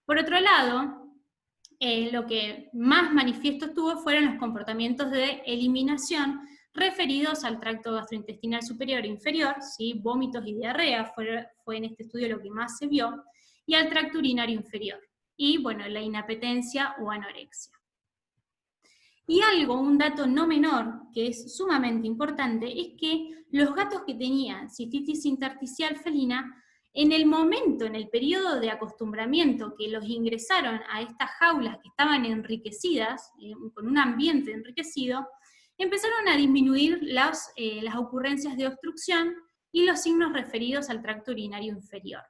Por otro lado, lo que más manifiesto tuvo fueron los comportamientos de eliminación referidos al tracto gastrointestinal superior e inferior, ¿sí? Vómitos y diarrea fue en este estudio lo que más se vio, y al tracto urinario inferior, y bueno, la inapetencia o anorexia. Y un dato no menor, que es sumamente importante, es que los gatos que tenían cistitis intersticial felina, en el momento, en el periodo de acostumbramiento que los ingresaron a estas jaulas que estaban enriquecidas, con un ambiente enriquecido, empezaron a disminuir las ocurrencias de obstrucción y los signos referidos al tracto urinario inferior.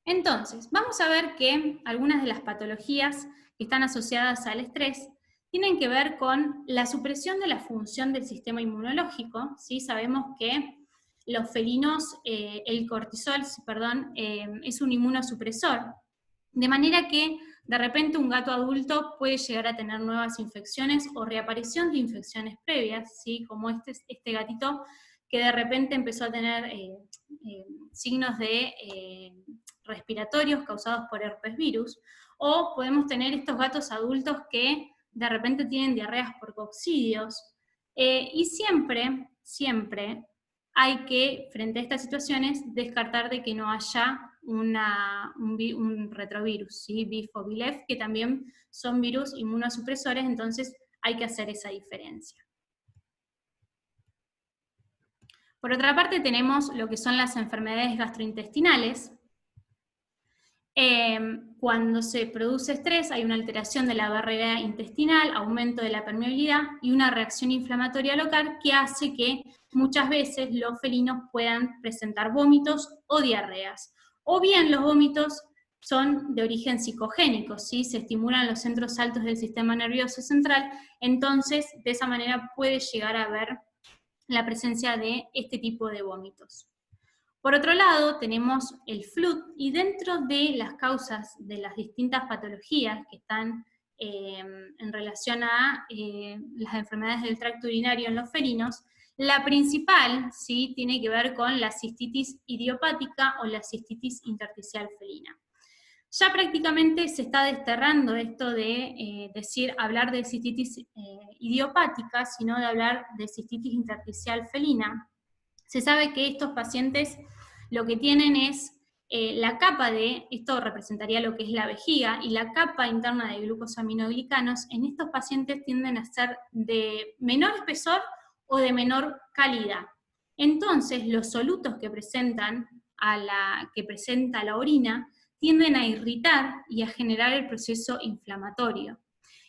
Entonces, vamos a ver que algunas de las patologías que están asociadas al estrés tienen que ver con la supresión de la función del sistema inmunológico, ¿sí? Sabemos que los felinos, el cortisol, es un inmunosupresor, de manera que de repente un gato adulto puede llegar a tener nuevas infecciones o reaparición de infecciones previas, ¿sí? Como este gatito que de repente empezó a tener signos de respiratorios causados por herpes virus, o podemos tener estos gatos adultos que de repente tienen diarreas por coccidios, y siempre hay que, frente a estas situaciones, descartar de que no haya un retrovirus, ¿sí? BIF o BILEF, que también son virus inmunosupresores, entonces hay que hacer esa diferencia. Por otra parte tenemos lo que son las enfermedades gastrointestinales. Cuando se produce estrés hay una alteración de la barrera intestinal, aumento de la permeabilidad y una reacción inflamatoria local que hace que muchas veces los felinos puedan presentar vómitos o diarreas. O bien los vómitos son de origen psicogénico, ¿sí? Se estimulan los centros altos del sistema nervioso central, entonces de esa manera puede llegar a haber la presencia de este tipo de vómitos. Por otro lado, tenemos el FLUT, y dentro de las causas de las distintas patologías que están en relación a las enfermedades del tracto urinario en los felinos, la principal, ¿sí?, tiene que ver con la cistitis idiopática o la cistitis intersticial felina. Ya prácticamente se está desterrando esto de hablar de cistitis idiopática, sino de hablar de cistitis intersticial felina. Se sabe que estos pacientes lo que tienen es la capa esto representaría lo que es la vejiga, y la capa interna de glucosaminoglicanos en estos pacientes tienden a ser de menor espesor o de menor calidad. Entonces los solutos que presenta la orina tienden a irritar y a generar el proceso inflamatorio.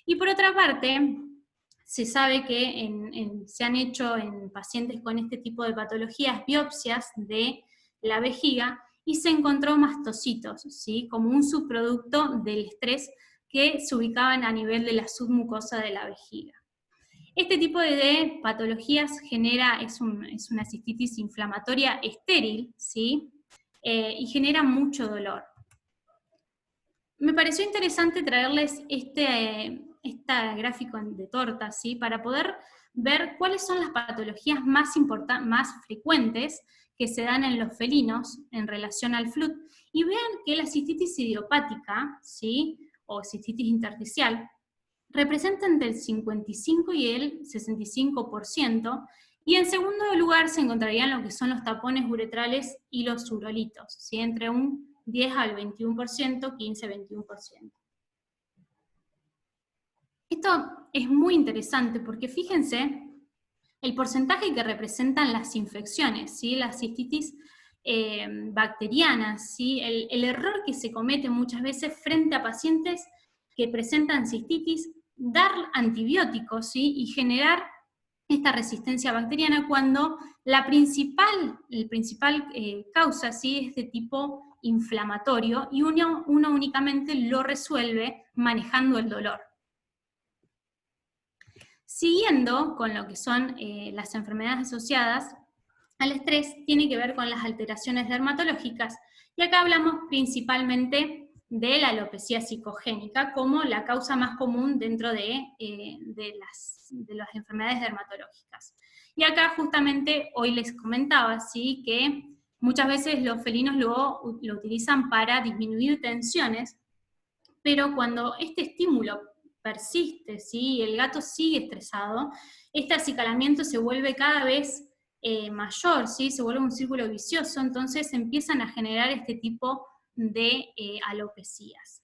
Y por otra parte, se sabe que se han hecho en pacientes con este tipo de patologías biopsias de la vejiga y se encontró mastocitos, ¿sí? Como un subproducto del estrés que se ubicaban a nivel de la submucosa de la vejiga. Este tipo de patologías es una cistitis inflamatoria estéril, ¿sí? Y genera mucho dolor. Me pareció interesante traerles este gráfico de torta, ¿sí? Para poder ver cuáles son las patologías más frecuentes que se dan en los felinos en relación al FLUT, y vean que la cistitis idiopática, ¿sí? O cistitis intersticial, representa entre el 55 y el 65%, y en segundo lugar se encontrarían lo que son los tapones uretrales y los urolitos, ¿sí? Entre un 10 al 21%, 15-21%. Esto es muy interesante porque fíjense el porcentaje que representan las infecciones, ¿sí? Las cistitis bacterianas, ¿sí? El error que se comete muchas veces frente a pacientes que presentan cistitis, dar antibióticos, ¿sí? Y generar esta resistencia bacteriana cuando la principal causa, ¿sí? Es de tipo inflamatorio y uno únicamente lo resuelve manejando el dolor. Siguiendo con lo que son las enfermedades asociadas al estrés, tiene que ver con las alteraciones dermatológicas, y acá hablamos principalmente de la alopecia psicogénica como la causa más común dentro de las enfermedades dermatológicas. Y acá justamente hoy les comentaba, ¿sí? Que muchas veces los felinos lo utilizan para disminuir tensiones, pero cuando este estímulo persiste, ¿sí? El gato sigue estresado, este acicalamiento se vuelve cada vez mayor, ¿sí? Se vuelve un círculo vicioso, entonces empiezan a generar este tipo de alopecias.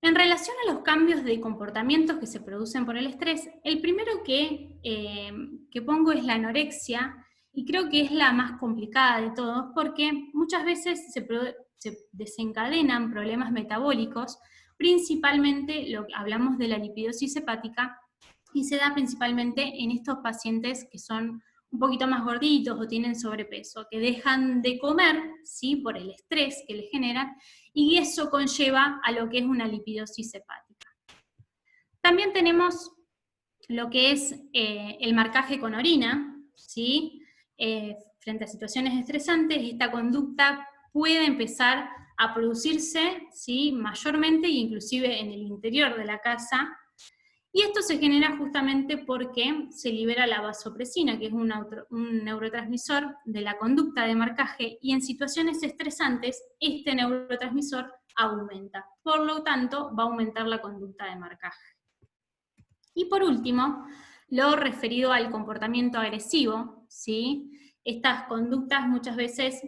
En relación a los cambios de comportamientos que se producen por el estrés, el primero que pongo es la anorexia, y creo que es la más complicada de todos, porque muchas veces se desencadenan problemas metabólicos, principalmente hablamos de la lipidosis hepática, y se da principalmente en estos pacientes que son un poquito más gorditos o tienen sobrepeso, que dejan de comer, ¿sí? Por el estrés que les generan, y eso conlleva a lo que es una lipidosis hepática. También tenemos lo que es el marcaje con orina, ¿sí? Frente a situaciones estresantes, esta conducta puede empezar a producirse, ¿sí? Mayormente e inclusive en el interior de la casa, y esto se genera justamente porque se libera la vasopresina, que es un neurotransmisor de la conducta de marcaje, y en situaciones estresantes este neurotransmisor aumenta. Por lo tanto, va a aumentar la conducta de marcaje. Y por último, lo referido al comportamiento agresivo, ¿sí? Estas conductas muchas veces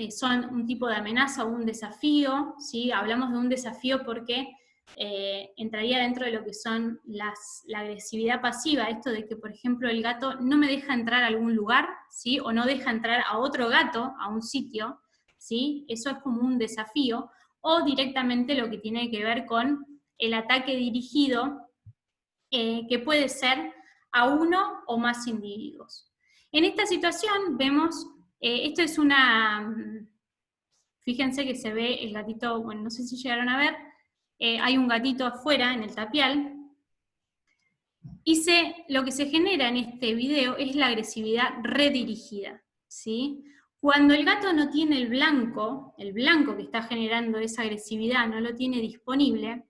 son un tipo de amenaza o un desafío, ¿sí? Hablamos de un desafío porque entraría dentro de lo que son la agresividad pasiva, esto de que, por ejemplo, el gato no me deja entrar a algún lugar, ¿sí? O no deja entrar a otro gato a un sitio, ¿sí? Eso es como un desafío, o directamente lo que tiene que ver con el ataque dirigido, que puede ser a uno o más individuos. En esta situación vemos, esto es fíjense que se ve el gatito, bueno, no sé si llegaron a ver, hay un gatito afuera en el tapial, y lo que se genera en este video es la agresividad redirigida, ¿sí? Cuando el gato no tiene el blanco que está generando esa agresividad, no lo tiene disponible,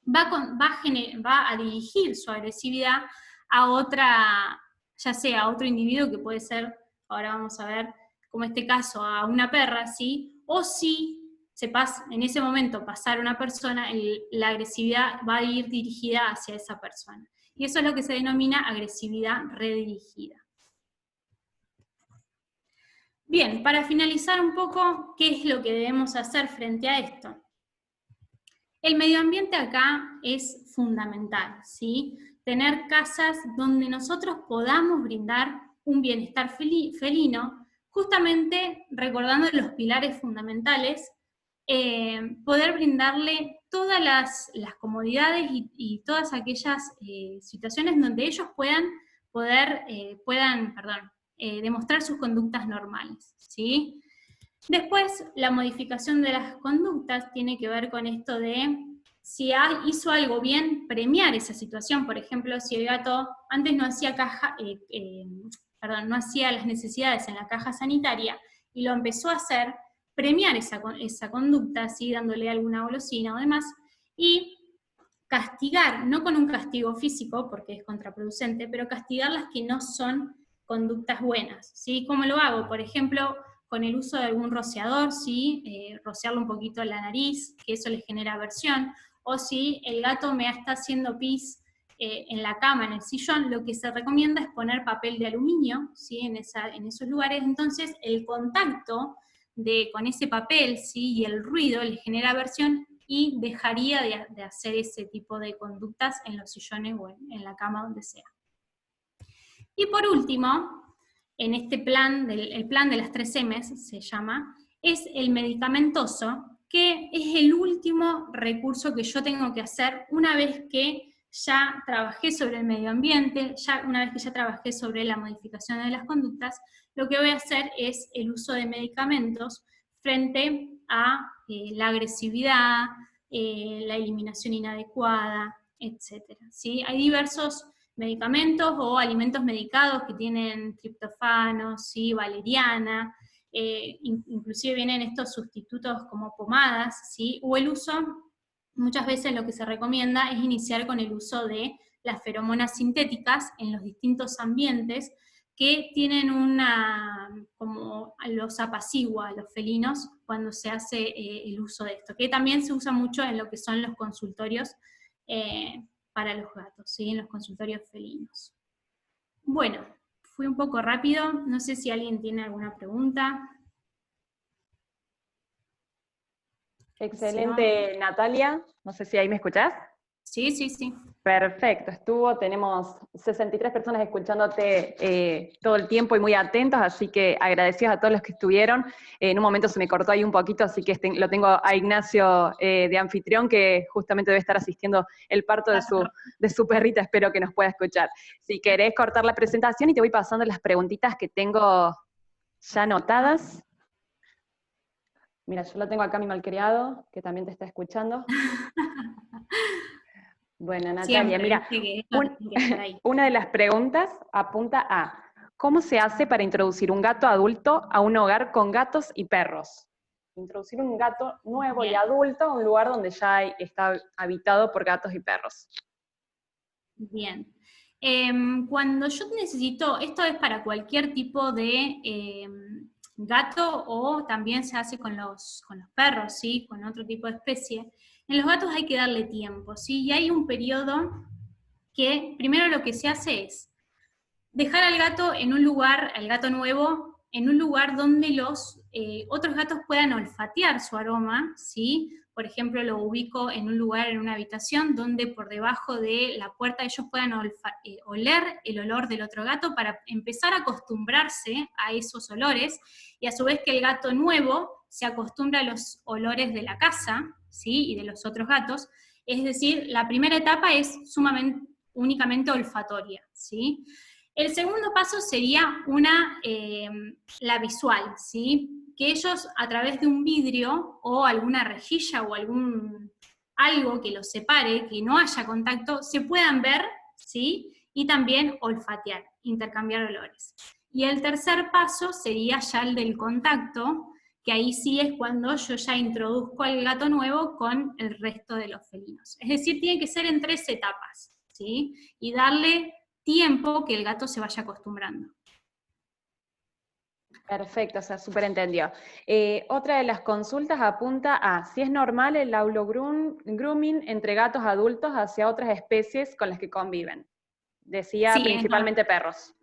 va a dirigir su agresividad a otra, ya sea a otro individuo, que puede ser, ahora vamos a ver, como este caso, a una perra, ¿sí? O si en ese momento pasar una persona, la agresividad va a ir dirigida hacia esa persona. Y eso es lo que se denomina agresividad redirigida. Bien, para finalizar un poco, ¿qué es lo que debemos hacer frente a esto? El medio ambiente acá es fundamental, ¿sí? Tener casas donde nosotros podamos brindar un bienestar felino, justamente recordando los pilares fundamentales, poder brindarle todas las comodidades y todas aquellas situaciones donde ellos puedan demostrar sus conductas normales, ¿sí? Después, la modificación de las conductas tiene que ver con esto de, si hizo algo bien, premiar esa situación. Por ejemplo, si el gato antes no hacía no hacía las necesidades en la caja sanitaria y lo empezó a hacer, premiar esa conducta, ¿sí? Dándole alguna golosina o demás, y castigar, no con un castigo físico, porque es contraproducente, pero castigar las que no son conductas buenas, ¿sí? ¿Cómo lo hago? Por ejemplo, con el uso de algún rociador, ¿sí? Rociarle un poquito la nariz, que eso le genera aversión, o si el gato me está haciendo pis en la cama, en el sillón, lo que se recomienda es poner papel de aluminio, ¿sí? en esos lugares. Entonces el contacto con ese papel, ¿sí? Y el ruido le genera aversión y dejaría de hacer ese tipo de conductas en los sillones o en la cama, donde sea. Y por último, en este plan, el plan de las 3 M's se llama, es el medicamentoso, que es el último recurso que yo tengo que hacer una vez que ya trabajé sobre el medio ambiente, una vez que ya trabajé sobre la modificación de las conductas. Lo que voy a hacer es el uso de medicamentos frente a la agresividad, la eliminación inadecuada, etc. ¿Sí? Hay diversos medicamentos o alimentos medicados que tienen triptofano, ¿sí? Valeriana, inclusive vienen estos sustitutos como pomadas, ¿sí? O el uso, muchas veces lo que se recomienda es iniciar con el uso de las feromonas sintéticas en los distintos ambientes que tienen como los apacigua a los felinos cuando se hace el uso de esto, que también se usa mucho en lo que son los consultorios para los gatos, ¿sí? En los consultorios felinos. Bueno, fui un poco rápido, no sé si alguien tiene alguna pregunta. Excelente, Natalia. No sé si ahí me escuchás. Sí, sí, sí. Perfecto, tenemos 63 personas escuchándote todo el tiempo y muy atentos, así que agradecidos a todos los que estuvieron. En un momento se me cortó ahí un poquito, así que lo tengo a Ignacio de anfitrión, que justamente debe estar asistiendo el parto de su perrita, espero que nos pueda escuchar. Si querés cortar la presentación y te voy pasando las preguntitas que tengo ya anotadas. Mira, yo lo tengo acá mi malcriado, que también te está escuchando. Bueno, Natalia, mira, una de las preguntas apunta a, ¿cómo se hace para introducir un gato adulto a un hogar con gatos y perros? Introducir un gato nuevo y adulto a un lugar donde ya está habitado por gatos y perros. Bien. Cuando yo necesito, esto es para cualquier tipo de gato, o también se hace con los perros, ¿sí? Con otro tipo de especie. En los gatos hay que darle tiempo, ¿sí? Y hay un periodo que primero lo que se hace es dejar al gato en un lugar, al gato nuevo, en un lugar donde los otros gatos puedan olfatear su aroma, ¿sí? Por ejemplo, lo ubico en un lugar, en una habitación, donde por debajo de la puerta ellos puedan oler el olor del otro gato para empezar a acostumbrarse a esos olores, y a su vez que el gato nuevo se acostumbra a los olores de la casa, ¿sí? Y de los otros gatos. Es decir, la primera etapa es únicamente olfatoria, ¿sí? El segundo paso sería la visual, ¿sí? Que ellos a través de un vidrio o alguna rejilla o algo que los separe, que no haya contacto, se puedan ver, ¿sí? Y también olfatear, intercambiar olores. Y el tercer paso sería ya el del contacto, que ahí sí es cuando yo ya introduzco al gato nuevo con el resto de los felinos. Es decir, tiene que ser en 3 etapas, ¿sí? Y darle tiempo que el gato se vaya acostumbrando. Perfecto, o sea, súper entendido. Otra de las consultas apunta a si es normal el grooming entre gatos adultos hacia otras especies con las que conviven. Decía sí, principalmente perros.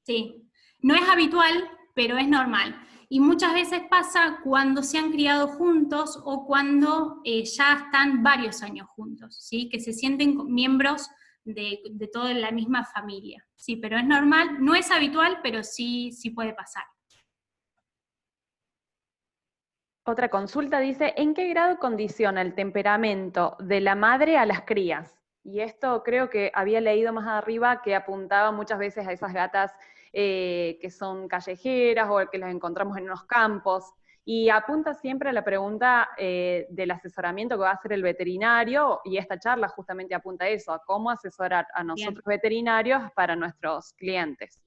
Sí, no es habitual, pero es normal. Y muchas veces pasa cuando se han criado juntos o cuando ya están varios años juntos, ¿sí? Que se sienten miembros de toda la misma familia. Sí, pero es normal, no es habitual, pero sí puede pasar. Otra consulta dice, ¿en qué grado condiciona el temperamento de la madre a las crías? Y esto creo que había leído más arriba que apuntaba muchas veces a esas gatas que son callejeras o que las encontramos en unos campos. Y apunta siempre a la pregunta del asesoramiento que va a hacer el veterinario, y esta charla justamente apunta a eso, a cómo asesorar a nosotros veterinarios para nuestros clientes.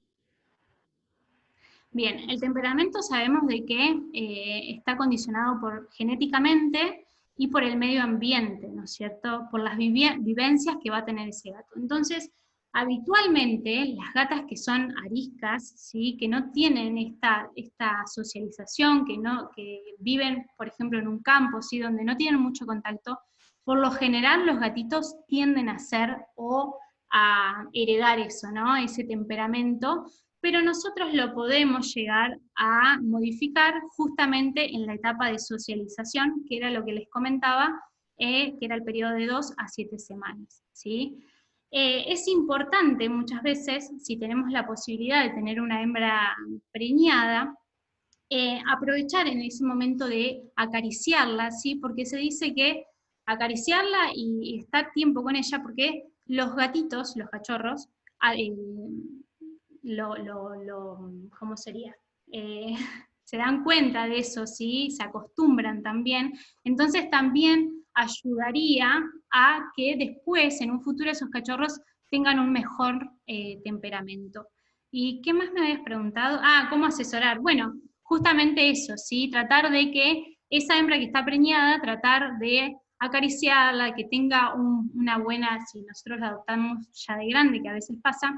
Bien, el temperamento sabemos de que está condicionado genéticamente y por el medio ambiente, ¿no es cierto? Por las vivencias que va a tener ese gato. Entonces, habitualmente las gatas que son ariscas, ¿sí? Que no tienen esta socialización, que viven, por ejemplo, en un campo, ¿sí? Donde no tienen mucho contacto, por lo general los gatitos tienden a ser o a heredar eso, ¿no? Ese temperamento, pero nosotros lo podemos llegar a modificar justamente en la etapa de socialización, que era lo que les comentaba, que era el periodo de 2 a 7 semanas, ¿sí? Es importante muchas veces, si tenemos la posibilidad de tener una hembra preñada, aprovechar en ese momento de acariciarla, ¿sí? Porque se dice que acariciarla y estar tiempo con ella, porque los gatitos, los cachorros, ¿cómo sería? Se dan cuenta de eso, ¿sí? Se acostumbran también. Entonces también ayudaría a que después, en un futuro, esos cachorros tengan un mejor temperamento. ¿Y qué más me habías preguntado? Ah, ¿cómo asesorar? Bueno, justamente eso, ¿sí? Tratar de que esa hembra que está preñada, tratar de acariciarla, que tenga una buena, si nosotros la adoptamos ya de grande, que a veces pasa,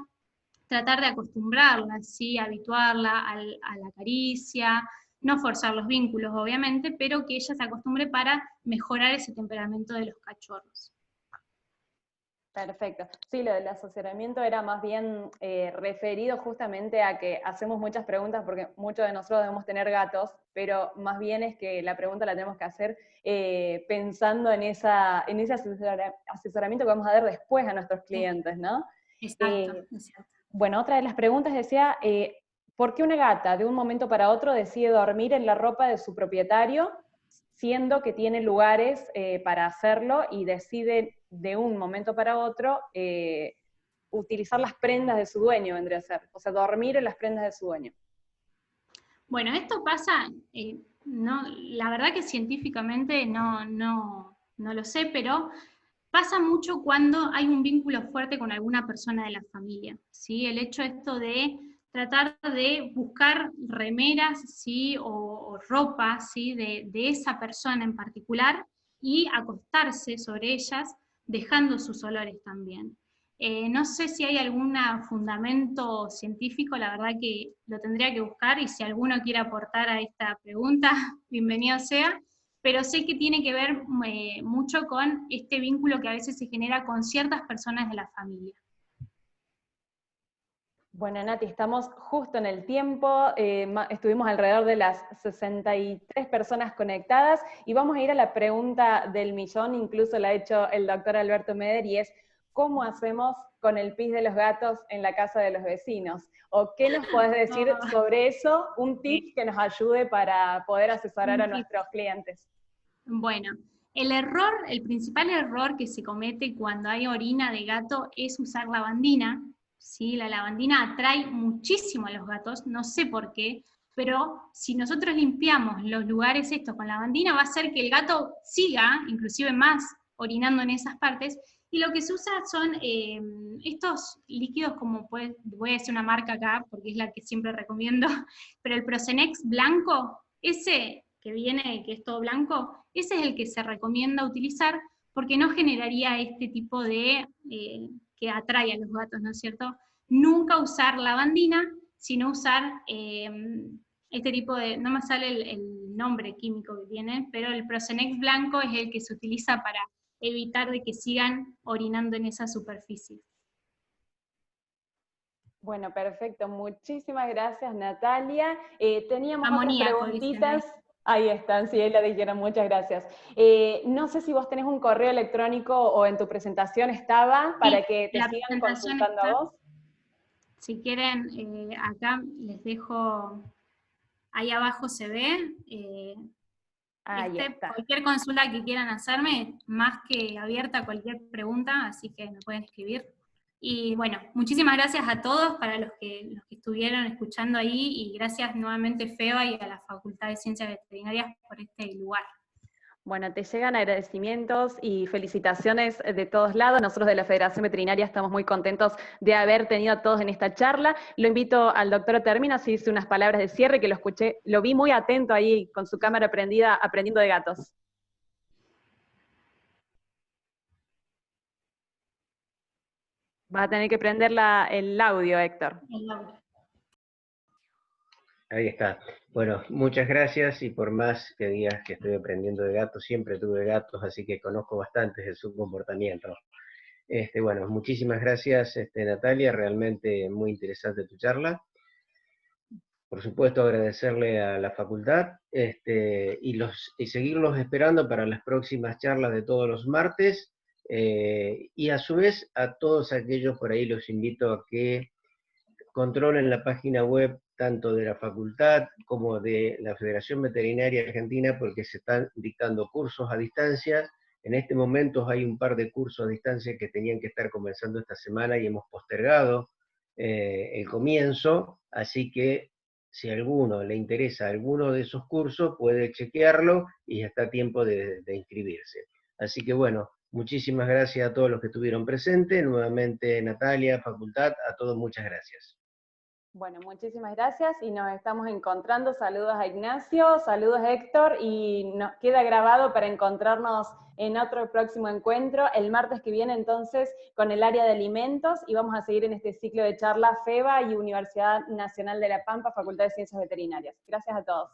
tratar de acostumbrarla, ¿sí? Habituarla a la caricia, no forzar los vínculos, obviamente, pero que ella se acostumbre para mejorar ese temperamento de los cachorros. Perfecto. Sí, lo del asesoramiento era más bien referido justamente a que hacemos muchas preguntas porque muchos de nosotros debemos tener gatos, pero más bien es que la pregunta la tenemos que hacer pensando en ese asesoramiento que vamos a dar después a nuestros clientes, ¿no? Exacto, exacto. Bueno, otra de las preguntas decía, ¿por qué una gata de un momento para otro decide dormir en la ropa de su propietario, siendo que tiene lugares para hacerlo y decide de un momento para otro utilizar las prendas de su dueño, vendría a ser? O sea, dormir en las prendas de su dueño. Bueno, esto pasa, no, la verdad que científicamente no lo sé, pero pasa mucho cuando hay un vínculo fuerte con alguna persona de la familia, ¿sí? El hecho esto de tratar de buscar remeras, ¿sí? o ropa, ¿sí? de esa persona en particular y acostarse sobre ellas dejando sus olores también. No sé si hay algún fundamento científico, la verdad que lo tendría que buscar, y si alguno quiere aportar a esta pregunta, bienvenido sea, pero sé que tiene que ver mucho con este vínculo que a veces se genera con ciertas personas de la familia. Bueno, Nati, estamos justo en el tiempo, estuvimos alrededor de las 63 personas conectadas, y vamos a ir a la pregunta del millón, incluso la ha hecho el doctor Alberto Meder, y es, ¿cómo hacemos con el pis de los gatos en la casa de los vecinos? ¿O qué nos podés decir sobre eso? Un tip que nos ayude para poder asesorar a nuestros clientes. Bueno, el principal error que se comete cuando hay orina de gato es usar lavandina, ¿sí? La lavandina atrae muchísimo a los gatos, no sé por qué, pero si nosotros limpiamos los lugares estos con lavandina, va a hacer que el gato siga, inclusive más, orinando en esas partes, y lo que se usa son estos líquidos, como voy a decir una marca acá, porque es la que siempre recomiendo, pero el Prosenex blanco, ese que viene, que es todo blanco, ese es el que se recomienda utilizar, porque no generaría este tipo de, que atrae a los gatos, ¿no es cierto? Nunca usar lavandina, sino usar este tipo de, no me sale el nombre químico que tiene, pero el Prosenex blanco es el que se utiliza para evitar de que sigan orinando en esa superficie. Bueno, perfecto. Muchísimas gracias, Natalia. Teníamos Amoníaco, otras preguntitas. Ahí están, sí, la dijeron, muchas gracias. No sé si vos tenés un correo electrónico o en tu presentación estaba para que te sigan consultando a vos. Si quieren, acá les dejo, ahí abajo se ve, Ahí está. Cualquier consulta que quieran hacerme, más que abierta a cualquier pregunta, así que me pueden escribir. Y bueno, muchísimas gracias a todos, para los que estuvieron escuchando ahí, y gracias nuevamente FEBA y a la Facultad de Ciencias Veterinarias por este lugar. Bueno, te llegan agradecimientos y felicitaciones de todos lados. Nosotros de la Federación Veterinaria estamos muy contentos de haber tenido a todos en esta charla. Lo invito al doctor Termina, si dice unas palabras de cierre, que lo escuché, lo vi muy atento ahí con su cámara prendida, aprendiendo de gatos. Vas a tener que prender el audio, Héctor. Ahí está. Bueno, muchas gracias, y por más que digas que estoy aprendiendo de gatos, siempre tuve gatos, así que conozco bastante de su comportamiento. Bueno, muchísimas gracias, Natalia, realmente muy interesante tu charla. Por supuesto, agradecerle a la facultad, y seguirlos esperando para las próximas charlas de todos los martes, y a su vez a todos aquellos por ahí los invito a que controlen la página web tanto de la facultad como de la Federación Veterinaria Argentina, porque se están dictando cursos a distancia. En este momento hay un par de cursos a distancia que tenían que estar comenzando esta semana y hemos postergado el comienzo, así que si a alguno le interesa alguno de esos cursos, puede chequearlo y ya está a tiempo de inscribirse. Así que bueno, muchísimas gracias a todos los que estuvieron presentes. Nuevamente, Natalia, facultad, a todos muchas gracias. Bueno, muchísimas gracias y nos estamos encontrando. Saludos a Ignacio, saludos a Héctor, y nos queda grabado para encontrarnos en otro próximo encuentro, el martes que viene entonces, con el área de alimentos, y vamos a seguir en este ciclo de charla FEBA y Universidad Nacional de La Pampa, Facultad de Ciencias Veterinarias. Gracias a todos.